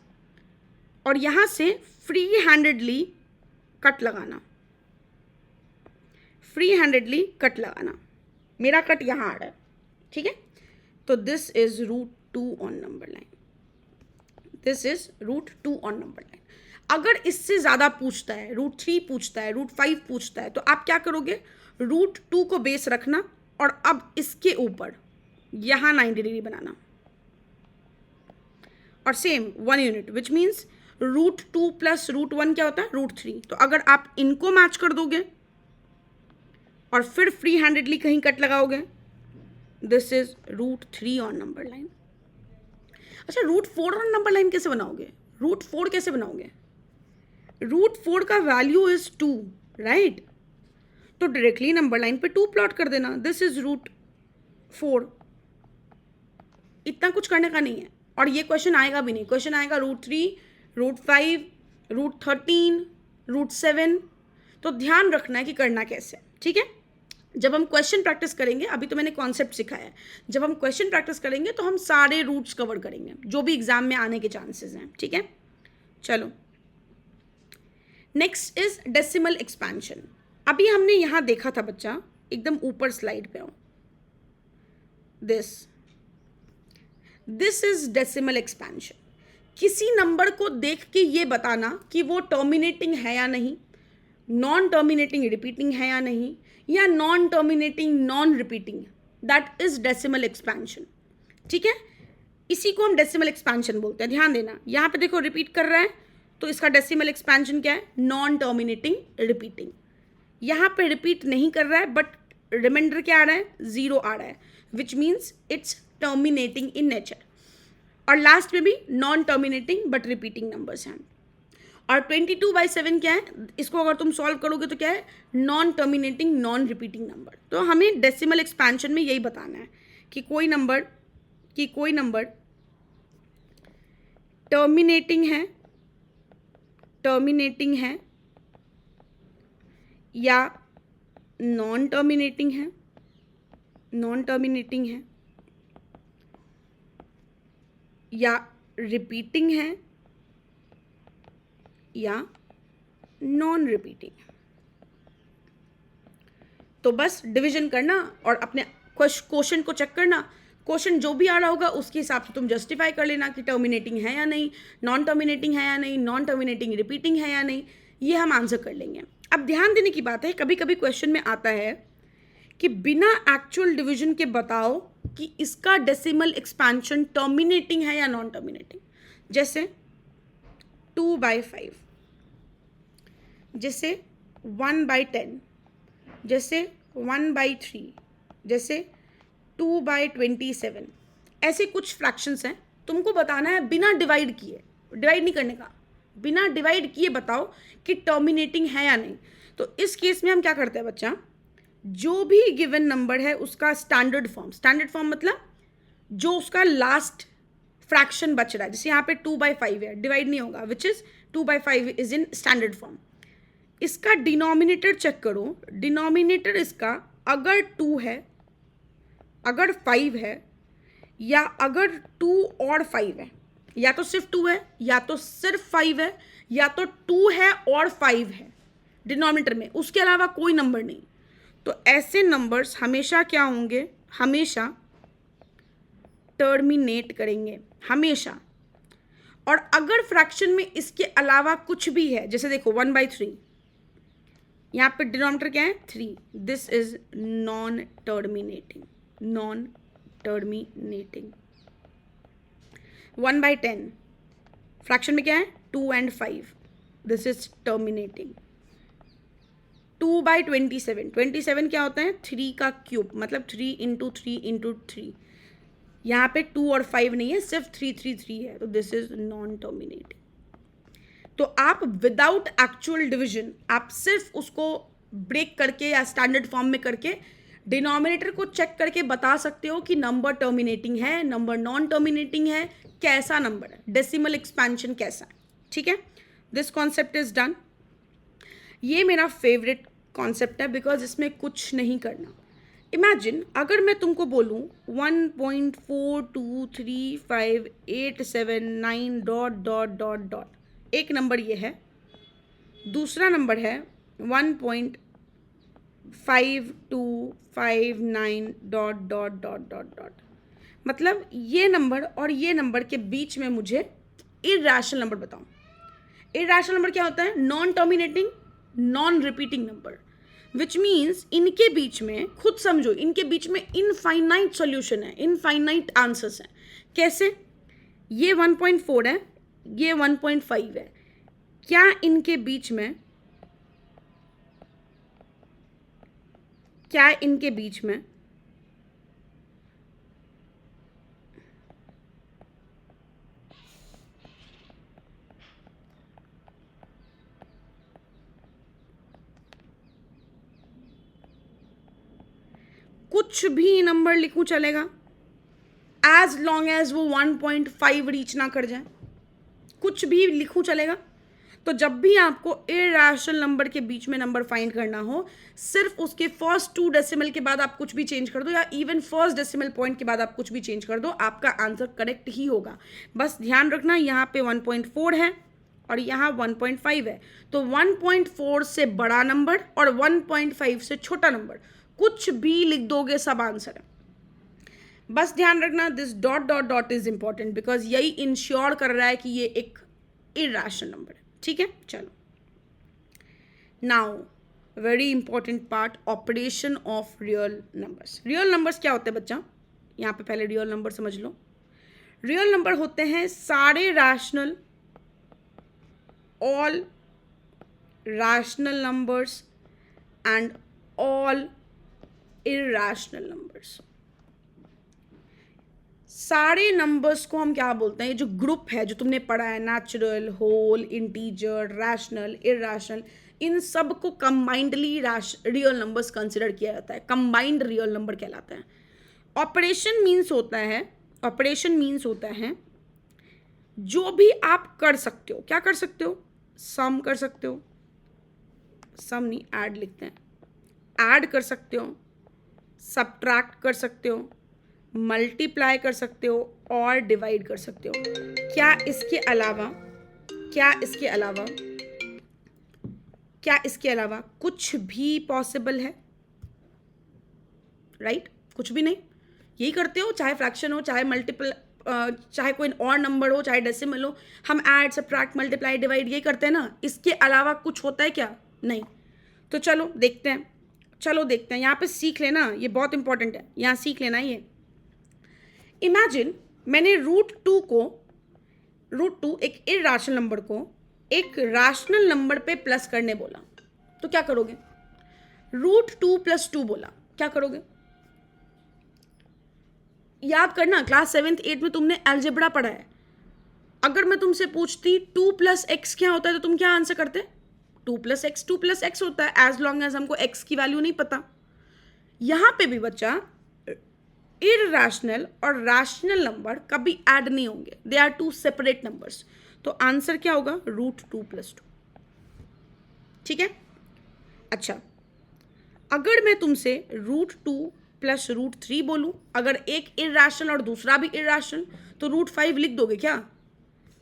और यहाँ से फ्री हैंडेडली कट लगाना, मेरा कट यहाँ आ रहा है, ठीक है। तो this is √2 on number line, this is √2 on number line. अगर इससे ज़्यादा पूछता है, √3 पूछता है, √5 पूछता है, तो आप क्या करोगे? √2 को बेस रखना और अब इसके ऊपर यहाँ 90 डिग्री बनाना, और सेम 1 यूनिट, विच मीन्स √2 + √1 क्या होता है? √3। तो अगर आप इनको मैच कर दोगे और फिर फ्री हैंडेडली कहीं कट लगाओगे, this is √3 on number line. अच्छा, √4 ऑन नंबर लाइन कैसे बनाओगे? √4 कैसे बनाओगे? √4 का वैल्यू इज 2, राइट? तो डायरेक्टली नंबर लाइन पे 2 प्लॉट कर देना, दिस इज √4। इतना कुछ करने का नहीं है, और ये क्वेश्चन आएगा भी नहीं। क्वेश्चन आएगा √3, √5, √13, √7। तो ध्यान रखना है कि करना कैसे, ठीक है। जब हम क्वेश्चन प्रैक्टिस करेंगे, अभी तो मैंने कॉन्सेप्ट सिखाया है, जब हम क्वेश्चन प्रैक्टिस करेंगे तो हम सारे रूट्स कवर करेंगे जो भी एग्जाम में आने के चांसेस हैं, ठीक है। चलो नेक्स्ट इज डेसिमल एक्सपेंशन। अभी हमने यहाँ देखा था बच्चा, एकदम ऊपर स्लाइड पे आओ, दिस इज डेसिमल एक्सपेंशन। किसी नंबर को देख के ये बताना कि वो टर्मिनेटिंग है या नहीं, नॉन टर्मिनेटिंग रिपीटिंग है या नहीं, या non terminating non repeating, that is decimal expansion, ठीक है। इसी को हम डेसिमल एक्सपेंशन बोलते हैं। ध्यान देना, यहाँ पे देखो रिपीट कर रहा है, तो इसका डेसिमल एक्सपेंशन क्या है? Non terminating repeating. यहाँ पे रिपीट नहीं कर रहा है, बट रिमाइंडर क्या आ रहा है? 0 आ रहा है, which means it's terminating in nature. और लास्ट में भी non terminating but repeating numbers हैं। और 22/7 क्या है? इसको अगर तुम सॉल्व करोगे तो क्या है? Non terminating non repeating number. तो हमें डेसिमल एक्सपेंशन में यही बताना है कि कोई नंबर टर्मिनेटिंग है या नॉन टर्मिनेटिंग है या रिपीटिंग है या नॉन रिपीटिंग। तो बस डिवीजन करना और अपने क्वेश्चन को चेक करना, क्वेश्चन जो भी आ रहा होगा उसके हिसाब से तुम जस्टिफाई कर लेना कि टर्मिनेटिंग है या नहीं, नॉन टर्मिनेटिंग है या नहीं, नॉन टर्मिनेटिंग रिपीटिंग है या नहीं, ये हम आंसर कर लेंगे। अब ध्यान देने की बात है, कभी कभी क्वेश्चन में आता है कि बिना एक्चुअल डिवीजन के बताओ कि इसका डेसिमल एक्सपेंशन टर्मिनेटिंग है या नॉन टर्मिनेटिंग। जैसे 2/5, जैसे 1/10, जैसे 1/3, जैसे 2/27, ऐसे कुछ फ्रैक्शंस हैं। तुमको बताना है बिना डिवाइड किए, डिवाइड नहीं करने का, बिना डिवाइड किए बताओ कि टर्मिनेटिंग है या नहीं। तो इस केस में हम क्या करते हैं बच्चा, जो भी गिवन नंबर है उसका स्टैंडर्ड फॉर्म मतलब जो उसका लास्ट फ्रैक्शन बच रहा है, जैसे यहाँ पे 2/5 है, डिवाइड नहीं होगा, which is 2/5 is in standard form. इसका डिनोमिनेटर चेक करो, डिनोमिनेटर इसका अगर 2 है, अगर 5 है, या अगर 2 और 5 है, या तो सिर्फ 2 है, या तो सिर्फ 5 है, या तो 2 है और 5 है डिनोमिनेटर में, उसके अलावा कोई नंबर नहीं। तो ऐसे नंबर्स हमेशा क्या होंगे, हमेशा टर्मिनेट करेंगे, हमेशा। और अगर फ्रैक्शन में इसके अलावा कुछ भी है, जैसे देखो 1/3, यहाँ पे डिनोमिनेटर क्या है 3, this is non terminating, non terminating. 1/10 fraction में क्या है 2 and 5, दिस इज टर्मिनेटिंग। 2/27, 27 क्या होता है 3 का क्यूब, मतलब 3 × 3 × 3, यहाँ पे 2 और 5 नहीं है, सिर्फ 3 3 3 है, तो दिस इज नॉन टर्मिनेटिंग। तो आप विदाउट एक्चुअल डिविजन, आप सिर्फ उसको ब्रेक करके या स्टैंडर्ड फॉर्म में करके डिनोमिनेटर को चेक करके बता सकते हो कि नंबर टर्मिनेटिंग है, नंबर नॉन टर्मिनेटिंग है, कैसा नंबर है, डेसिमल एक्सपेंशन कैसा है। ठीक है, दिस कॉन्सेप्ट इज डन। ये मेरा फेवरेट कॉन्सेप्ट है बिकॉज इसमें कुछ नहीं करना। इमेजिन अगर मैं तुमको बोलूँ 1.4235879 ... एक नंबर ये है, दूसरा नंबर है 1.5259 ... मतलब ये नंबर और ये नंबर के बीच में मुझे इरैशनल नंबर बताओ। इरैशनल नंबर क्या होता है, non terminating, non repeating number, which means इनके बीच में, खुद समझो, इनके बीच में इनफाइनाइट सॉल्यूशन है, इनफाइनाइट आंसर्स हैं। कैसे, ये 1.4 है, ये 1.5 है, क्या इनके बीच में, क्या इनके बीच में कुछ भी नंबर लिखूं चलेगा, एज लॉन्ग एज वो 1.5 रीच ना कर जाए, कुछ भी लिखूं चलेगा। तो जब भी आपको इरैशनल नंबर के बीच में नंबर फाइंड करना हो, सिर्फ उसके फर्स्ट 2 डेसिमल के बाद आप कुछ भी चेंज कर दो, या इवन फर्स्ट डेसिमल पॉइंट के बाद आप कुछ भी चेंज कर दो, आपका आंसर करेक्ट ही होगा। बस ध्यान रखना, यहाँ पे 1.4 है और यहाँ 1.5 है, तो 1.4 से बड़ा नंबर और 1.5 से छोटा नंबर, कुछ भी लिख दोगे सब आंसर है। बस ध्यान रखना, दिस ... इज इंपॉर्टेंट बिकॉज यही इंश्योर कर रहा है कि ये एक इरैशनल नंबर है। ठीक है, चलो now very important part, operation of real numbers. Real numbers क्या होते हैं बच्चा, यहाँ पे पहले रियल नंबर समझ लो। रियल नंबर होते हैं सारे rational, all rational numbers and all irrational numbers. सारे नंबर्स को हम क्या बोलते हैं, ये जो ग्रुप है जो तुमने पढ़ा है, natural, whole, integer, rational, irrational, इन सब को कंबाइंडली रियल नंबर्स कंसिडर किया जाता है, कंबाइंड रियल नंबर कहलाता है। ऑपरेशन मीन्स होता है, ऑपरेशन मीन्स होता है जो भी आप कर सकते हो, क्या कर सकते हो, सम कर सकते हो, सम नहीं ऐड लिखते हैं, ऐड कर सकते हो, सब्ट्रैक्ट कर सकते हो, मल्टीप्लाई कर सकते हो और डिवाइड कर सकते हो। क्या इसके अलावा, क्या इसके अलावा, क्या इसके अलावा कुछ भी पॉसिबल है, राइट? कुछ भी नहीं, यही करते हो, चाहे फ्रैक्शन हो, चाहे मल्टीपल, चाहे कोई और नंबर हो, चाहे डेसिमल हो, हम ऐड, सब्ट्रैक्ट, मल्टीप्लाई, डिवाइड यही करते हैं ना। इसके अलावा कुछ होता है क्या, नहीं। तो चलो देखते हैं, चलो देखते हैं, यहाँ पे सीख लेना, ये बहुत इंपॉर्टेंट है, यहाँ सीख लेना। ये इमेजिन मैंने √2 एक इरैशनल नंबर को एक रैशनल नंबर पे प्लस करने बोला, तो क्या करोगे? √2 + 2 बोला, क्या करोगे? याद करना, क्लास 7th 8th में तुमने अलजेब्रा पढ़ा है। अगर मैं तुमसे पूछती 2 + x क्या होता है, तो तुम क्या आंसर करते? 2 + x होता है, एज लॉन्ग एज हमको x की वैल्यू नहीं पता। यहां पे भी बच्चा इररेशनल और रैशनल नंबर कभी ऐड नहीं होंगे, they are two separate numbers. तो आंसर क्या होगा? √2 + 2। ठीक है। अच्छा, अगर मैं तुमसे √2 + √3 बोलूं, अगर एक इररेशनल और दूसरा भी इररेशनल, तो √5 लिख दोगे क्या?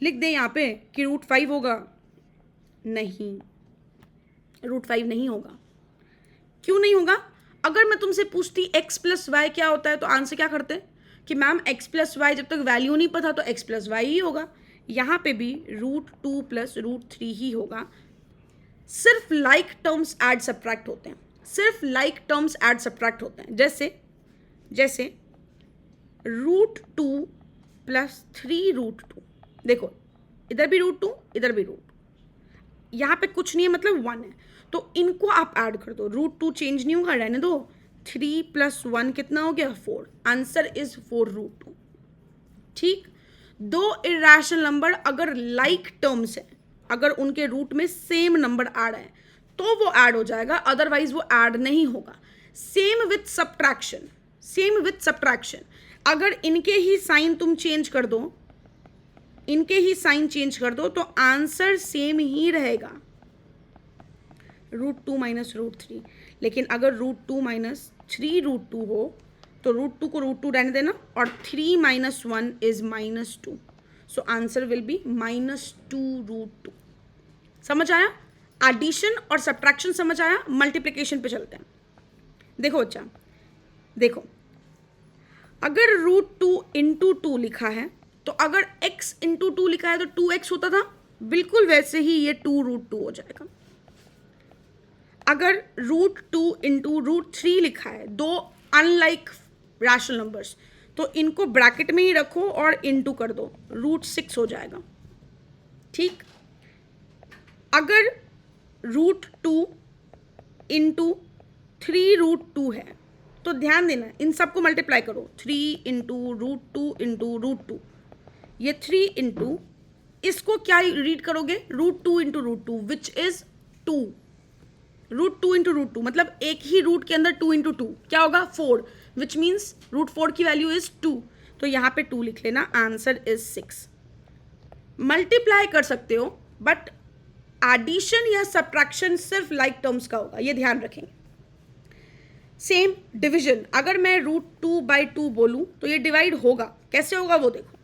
लिख दें यहाँ पे कि √5 होगा? नहीं, √5 नहीं होगा। क्यों नहीं होगा? अगर मैं तुमसे पूछती x + y क्या होता है, तो आंसर क्या करते कि मैम x + y, जब तक वैल्यू नहीं पता तो x + y ही होगा। यहाँ पे भी √2 + √3 ही होगा। सिर्फ लाइक टर्म्स ऐड सब्ट्रैक्ट होते हैं, सिर्फ लाइक टर्म्स ऐड सब्ट्रैक्ट होते हैं। जैसे √2 + 3√2, देखो इधर भी √2, इधर भी √2, यहाँ पे कुछ नहीं है, मतलब 1 है, तो इनको आप ऐड कर दो। √2 चेंज नहीं होगा, रहने दो। 3 + 1 कितना हो गया? 4। Answer is 4√2। ठीक। दो इरेशनल नंबर अगर लाइक टर्म्स है, अगर उनके रूट में सेम नंबर ऐड है तो वो ऐड हो जाएगा, अदरवाइज वो ऐड नहीं होगा। Same with subtraction, same with subtraction. अगर इनके ही साइन तुम चेंज कर दो, इनके ही साइन चेंज कर दो, तो आंसर सेम ही रहेगा, √2 - √3। लेकिन अगर √2 - 3√2 हो तो √2 को √2 रहने देना, और 3 - 1 is -2, so answer will be -2√2। समझ आया? एडिशन और सब्ट्रैक्शन समझ आया? मल्टीप्लिकेशन पे चलते हैं। देखो अच्छा, देखो अगर √2 × 2 लिखा है, तो अगर x × 2 लिखा है तो 2x होता था, बिल्कुल वैसे ही ये 2√2 हो जाएगा। अगर √2 × √3 लिखा है, दो अनलाइक रैशनल नंबर्स, तो इनको ब्रैकेट में ही रखो और इनटू कर दो, √6 हो जाएगा। ठीक। अगर √2 × 3√2 है, तो ध्यान देना, इन सबको मल्टीप्लाई करो, 3 × √2 × √2, ये 3 × इसको क्या रीड करोगे? √2 × √2 विच इज 2। √2 × √2 मतलब एक ही रूट के अंदर 2 × 2 क्या होगा? 4, विच मीन्स √4 की वैल्यू इज 2, तो यहाँ पे 2 लिख लेना, आंसर इज 6। मल्टीप्लाई कर सकते हो, बट एडिशन या सब्ट्रैक्शन सिर्फ लाइक टर्म्स का होगा, ये ध्यान रखेंगे। सेम डिवीजन, अगर मैं √2/2 बोलूँ तो ये डिवाइड होगा, कैसे होगा वो देखो।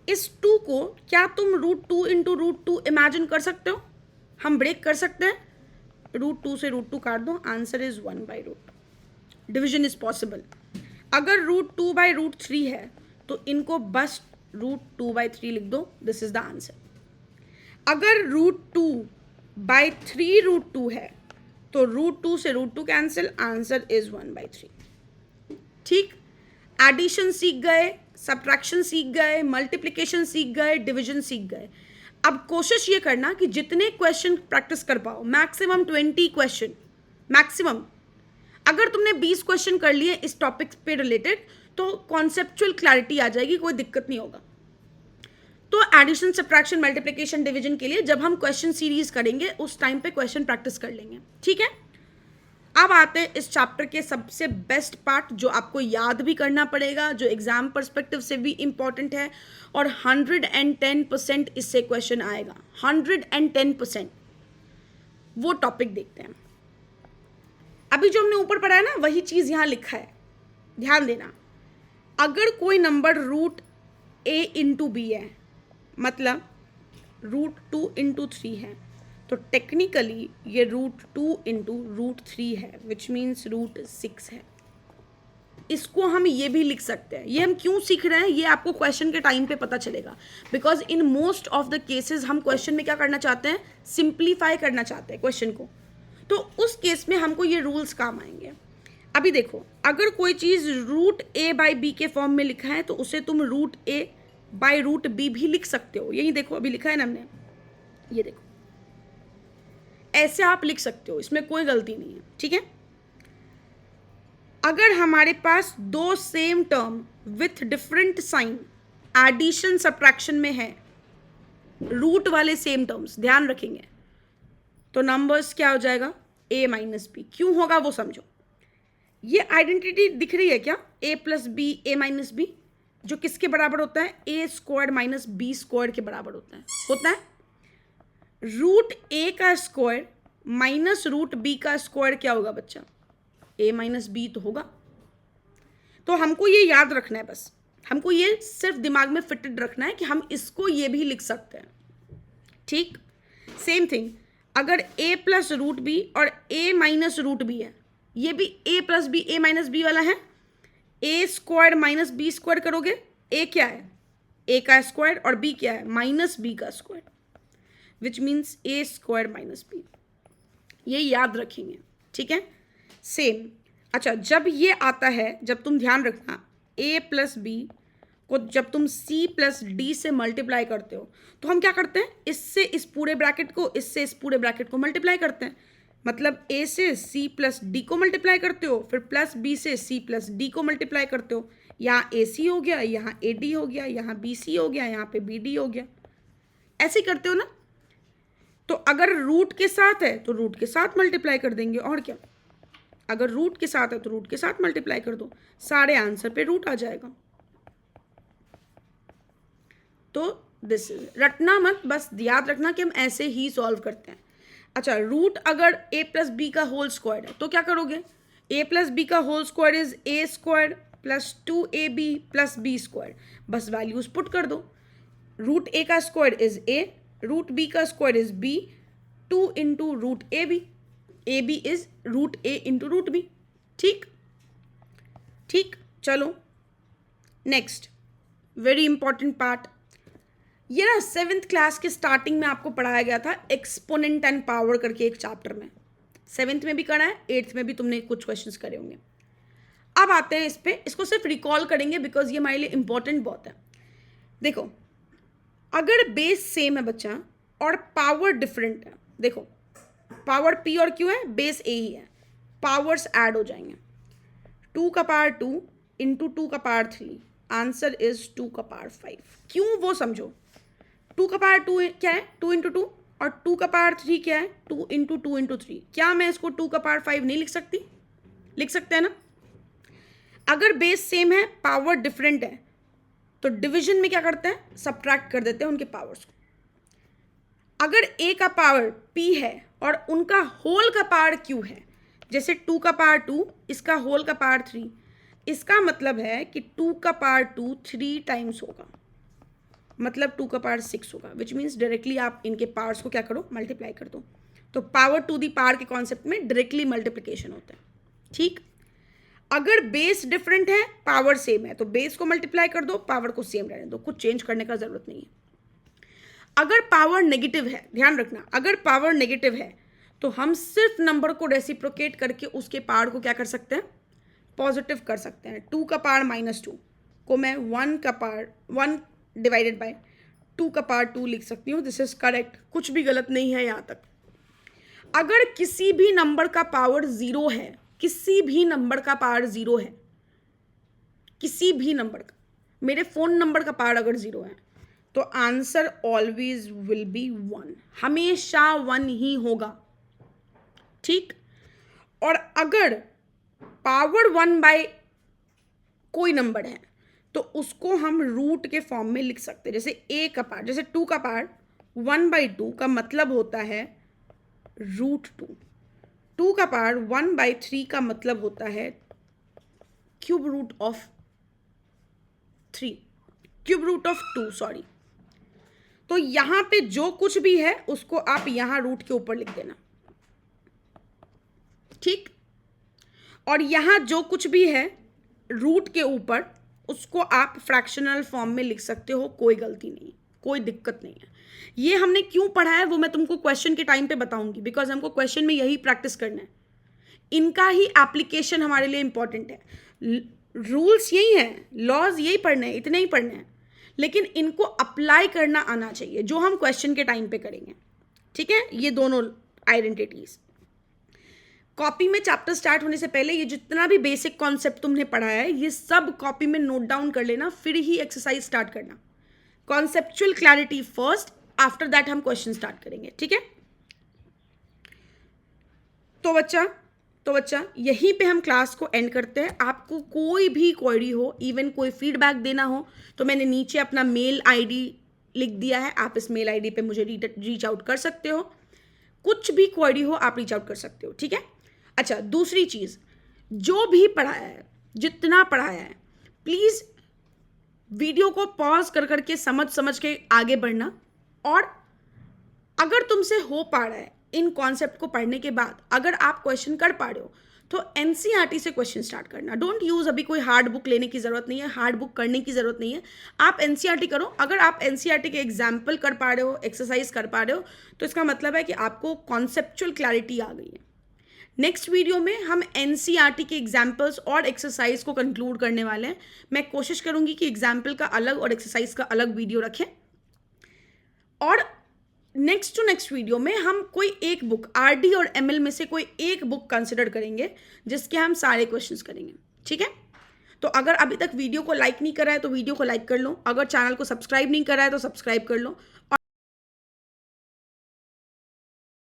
इस 2 को क्या तुम √2 × √2 इमेजिन कर सकते हो? हम ब्रेक कर सकते हैं, √2 से √2 काट दो, answer is 1/√2। Division is possible. अगर √2/√3 है तो इनको बस √2/3 लिख दो, दिस इज द आंसर। अगर √2/3√2 है तो √2 से √2 कैंसिल, आंसर इज 1/3। ठीक। एडिशन सीख गए, सब्ट्रैक्शन सीख गए, मल्टीप्लिकेशन सीख गए, डिवीजन सीख गए। अब कोशिश ये करना कि जितने क्वेश्चन प्रैक्टिस कर पाओ, मैक्सिमम 20 क्वेश्चन, मैक्सिमम। अगर तुमने 20 क्वेश्चन कर लिए इस टॉपिक पे रिलेटेड, तो कॉन्सेप्चुअल क्लैरिटी आ जाएगी, कोई दिक्कत नहीं होगा। तो एडिशन, सब्ट्रैक्शन, मल्टीप्लिकेशन, डिवीजन के लिए जब हम क्वेश्चन सीरीज करेंगे उस टाइम पे क्वेश्चन प्रैक्टिस कर लेंगे। ठीक है। अब आते हैं इस चैप्टर के सबसे बेस्ट पार्ट, जो आपको याद भी करना पड़ेगा, जो एग्जाम पर्सपेक्टिव से भी इंपॉर्टेंट है, और 110% इससे क्वेश्चन आएगा, 110%। वो टॉपिक देखते हैं। अभी जो हमने ऊपर पढ़ा है ना, वही चीज यहां लिखा है, ध्यान देना। अगर कोई नंबर √a × b है, मतलब √2 × 3 है, तो टेक्निकली ये √2 × √3 है, विच मीन्स √6 है। इसको हम ये भी लिख सकते हैं। ये हम क्यों सीख रहे हैं, ये आपको क्वेश्चन के टाइम पे पता चलेगा, because in most of the cases हम क्वेश्चन में क्या करना चाहते हैं? सिंप्लीफाई करना चाहते हैं क्वेश्चन को, तो उस केस में हमको ये रूल्स काम आएंगे। अभी देखो, अगर कोई चीज़ √a/b के फॉर्म में लिखा है, तो उसे तुम √a/√b भी लिख सकते हो। यही देखो, अभी लिखा है ना हमने, ये देखो, ऐसे आप लिख सकते हो, इसमें कोई गलती नहीं है, ठीक है। अगर हमारे पास दो same term with different sign addition subtraction में है, रूट वाले सेम टर्म्स ध्यान रखेंगे, तो नंबर्स क्या हो जाएगा, a माइनस बी। क्यों होगा वो समझो। ये आइडेंटिटी दिख रही है क्या, a plus b a minus b, जो किसके बराबर होता है, a square minus b square के बराबर होता है। रूट a का स्क्वायर माइनस रूट b का स्क्वायर क्या होगा बच्चा, a माइनस बी तो होगा। तो हमको ये याद रखना है, बस हमको ये सिर्फ दिमाग में फिटेड रखना है कि हम इसको ये भी लिख सकते हैं, ठीक। सेम थिंग, अगर a प्लस रूट बी और a माइनस रूट बी है, ये भी a plus b a minus b वाला है। a square minus b square करोगे, a क्या है, a का स्क्वायर, और b क्या है, माइनस b का square, which means a square minus b. ये याद रखेंगे, ठीक है। सेम, अच्छा जब ये आता है, जब तुम ध्यान रखना a प्लस बी को जब तुम c प्लस डी से मल्टीप्लाई करते हो, तो हम क्या करते हैं, इससे इस पूरे ब्रैकेट को, इससे इस पूरे ब्रैकेट को मल्टीप्लाई करते हैं। मतलब a से c प्लस डी को मल्टीप्लाई करते हो, फिर प्लस b से c प्लस डी को मल्टीप्लाई करते हो। यहाँ ac हो गया, यहाँ ad हो गया, यहाँ bc हो गया, यहाँ पे bd हो गया, ऐसे ही करते हो ना। तो अगर रूट के साथ है तो रूट के साथ मल्टीप्लाई कर देंगे, और क्या। अगर रूट के साथ है तो रूट के साथ मल्टीप्लाई कर दो, सारे आंसर पे रूट आ जाएगा। तो दिस इज, रटना मत, बस याद रखना कि हम ऐसे ही सॉल्व करते हैं। अच्छा, रूट अगर a प्लस बी का होल स्क्वायर है तो क्या करोगे, a प्लस बी का whole square is a square plus 2ab plus b square, बस वैल्यूज पुट कर दो। रूट a का square is a, root b का square is b, 2 into root a b is root a into root b, ठीक ठीक। चलो नेक्स्ट, वेरी इंपॉर्टेंट पार्ट, ये ना 7th क्लास के स्टार्टिंग में आपको पढ़ाया गया था, एक्सपोनेंट एंड पावर करके एक चैप्टर में। 7th में भी करा है, 8th में भी तुमने कुछ क्वेश्चंस करे होंगे। अब आते हैं इस पे, इसको सिर्फ रिकॉल करेंगे बिकॉज ये हमारे लिए इंपॉर्टेंट बहुत है। देखो, अगर बेस सेम है बच्चा और पावर डिफरेंट है, देखो पावर p और q है, बेस a ही है, पावर्स ऐड हो जाएंगे। 2 का पावर 2 इंटू 2 का पावर 3, आंसर इज 2 का पावर 5। क्यों वो समझो, 2 का पावर 2 क्या है, 2 इंटू 2, और 2 का पावर 3 क्या है, 2 इंटू 2 इंटू 3। क्या मैं इसको 2 का पावर 5 नहीं लिख सकती, लिख सकते हैं ना। अगर बेस सेम है, पावर डिफरेंट है, तो डिवीजन में क्या करते हैं, सब्ट्रैक्ट कर देते हैं उनके पावर्स को। अगर a का पावर p है और उनका होल का पावर q है, जैसे 2 का पावर 2, इसका होल का पावर 3, इसका मतलब है कि 2 का पावर 2 3 टाइम्स होगा, मतलब 2 का पावर 6 होगा, विच मीन्स डायरेक्टली आप इनके पावर्स को क्या करो, मल्टीप्लाई कर दो। तो पावर टू दी पावर के कॉन्सेप्ट में डायरेक्टली मल्टीप्लिकेशन होता है, ठीक। अगर बेस डिफरेंट है, पावर सेम है, तो बेस को मल्टीप्लाई कर दो, पावर को सेम रहने दो, कुछ चेंज करने का जरूरत नहीं है। अगर पावर नेगेटिव है, ध्यान रखना, अगर पावर नेगेटिव है तो हम सिर्फ नंबर को रेसिप्रोकेट करके उसके पावर को क्या कर सकते हैं, पॉजिटिव कर सकते हैं। 2 का पावर -2 को मैं 1 का पावर 1 डिवाइडेड बाय 2 का पावर 2 लिख सकती हूँ। दिस इज करेक्ट, कुछ भी गलत नहीं है यहाँ तक। अगर किसी भी नंबर का पावर 0 है, किसी भी नंबर का पावर 0 है, किसी भी नंबर का, मेरे फोन नंबर का पावर अगर 0 है, तो आंसर ऑलवेज विल बी 1, हमेशा 1 ही होगा, ठीक। और अगर पावर 1 बाय कोई नंबर है तो उसको हम रूट के फॉर्म में लिख सकते हैं। जैसे a का पावर, जैसे 2 का पावर 1/2 का मतलब होता है √2, 2 का पावर 1/3 का मतलब होता है cube root of 3, cube root of 2, sorry. तो यहां पे जो कुछ भी है उसको आप यहां रूट के ऊपर लिख देना, ठीक। और यहां जो कुछ भी है रूट के ऊपर, उसको आप फ्रैक्शनल फॉर्म में लिख सकते हो, कोई गलती नहीं, कोई दिक्कत नहीं है। ये हमने क्यों पढ़ा है वो मैं तुमको क्वेश्चन के टाइम पे बताऊंगी, बिकॉज हमको क्वेश्चन में यही प्रैक्टिस करना है, इनका ही एप्लीकेशन हमारे लिए इंपॉर्टेंट है। रूल्स यही हैं, लॉज यही पढ़ने हैं, इतने ही पढ़ने हैं, लेकिन इनको अप्लाई करना आना चाहिए, जो हम क्वेश्चन के टाइम पे करेंगे, ठीक है। ये दोनों आइडेंटिटीज। कॉपी में चैप्टर स्टार्ट होने से पहले ये जितना भी बेसिक कॉन्सेप्ट तुमने पढ़ा है ये सब कॉपी में नोट डाउन कर लेना, फिर ही एक्सरसाइज स्टार्ट करना। Conceptual clarity first, after that हम क्वेश्चन स्टार्ट करेंगे, ठीक है। तो बच्चा यहीं पे हम क्लास को एंड करते हैं। आपको कोई भी क्वेरी हो, इवन कोई फीडबैक देना हो, तो मैंने नीचे अपना मेल आईडी लिख दिया है, आप इस मेल आईडी पे मुझे रीच आउट कर सकते हो। कुछ भी क्वेरी हो आप रीच आउट कर सकते हो, ठीक है। अच्छा, दूसरी चीज़, जो भी पढ़ाया है, जितना पढ़ाया है, प्लीज़ वीडियो को पॉज कर करके समझ के आगे बढ़ना। और अगर तुमसे हो पा रहा है इन कॉन्सेप्ट को पढ़ने के बाद, अगर आप क्वेश्चन कर पा रहे हो, तो एनसीईआरटी से क्वेश्चन स्टार्ट करना। डोंट यूज अभी कोई हार्ड बुक लेने की ज़रूरत नहीं है, हार्ड बुक करने की ज़रूरत नहीं है। आप एनसीईआरटी करो। अगर आप एनसीईआरटी के एग्जाम्पल कर पा रहे हो, एक्सरसाइज कर पा रहे हो, तो इसका मतलब है कि आपको कॉन्सेप्चुअल क्लैरिटी आ गई है। नेक्स्ट वीडियो में हम एनसीईआरटी के एग्जाम्पल्स और एक्सरसाइज को कंक्लूड करने वाले हैं। मैं कोशिश करूंगी कि एग्जाम्पल का अलग और एक्सरसाइज का अलग वीडियो रखें। और नेक्स्ट टू नेक्स्ट वीडियो में हम कोई एक बुक, आरडी और एमएल में से कोई एक बुक कंसिडर करेंगे जिसके हम सारे क्वेश्चंस करेंगे, ठीक है। तो अगर अभी तक वीडियो को लाइक नहीं करा है तो वीडियो को लाइक कर लो, अगर चैनल को सब्सक्राइब नहीं करा है तो सब्सक्राइब कर लो।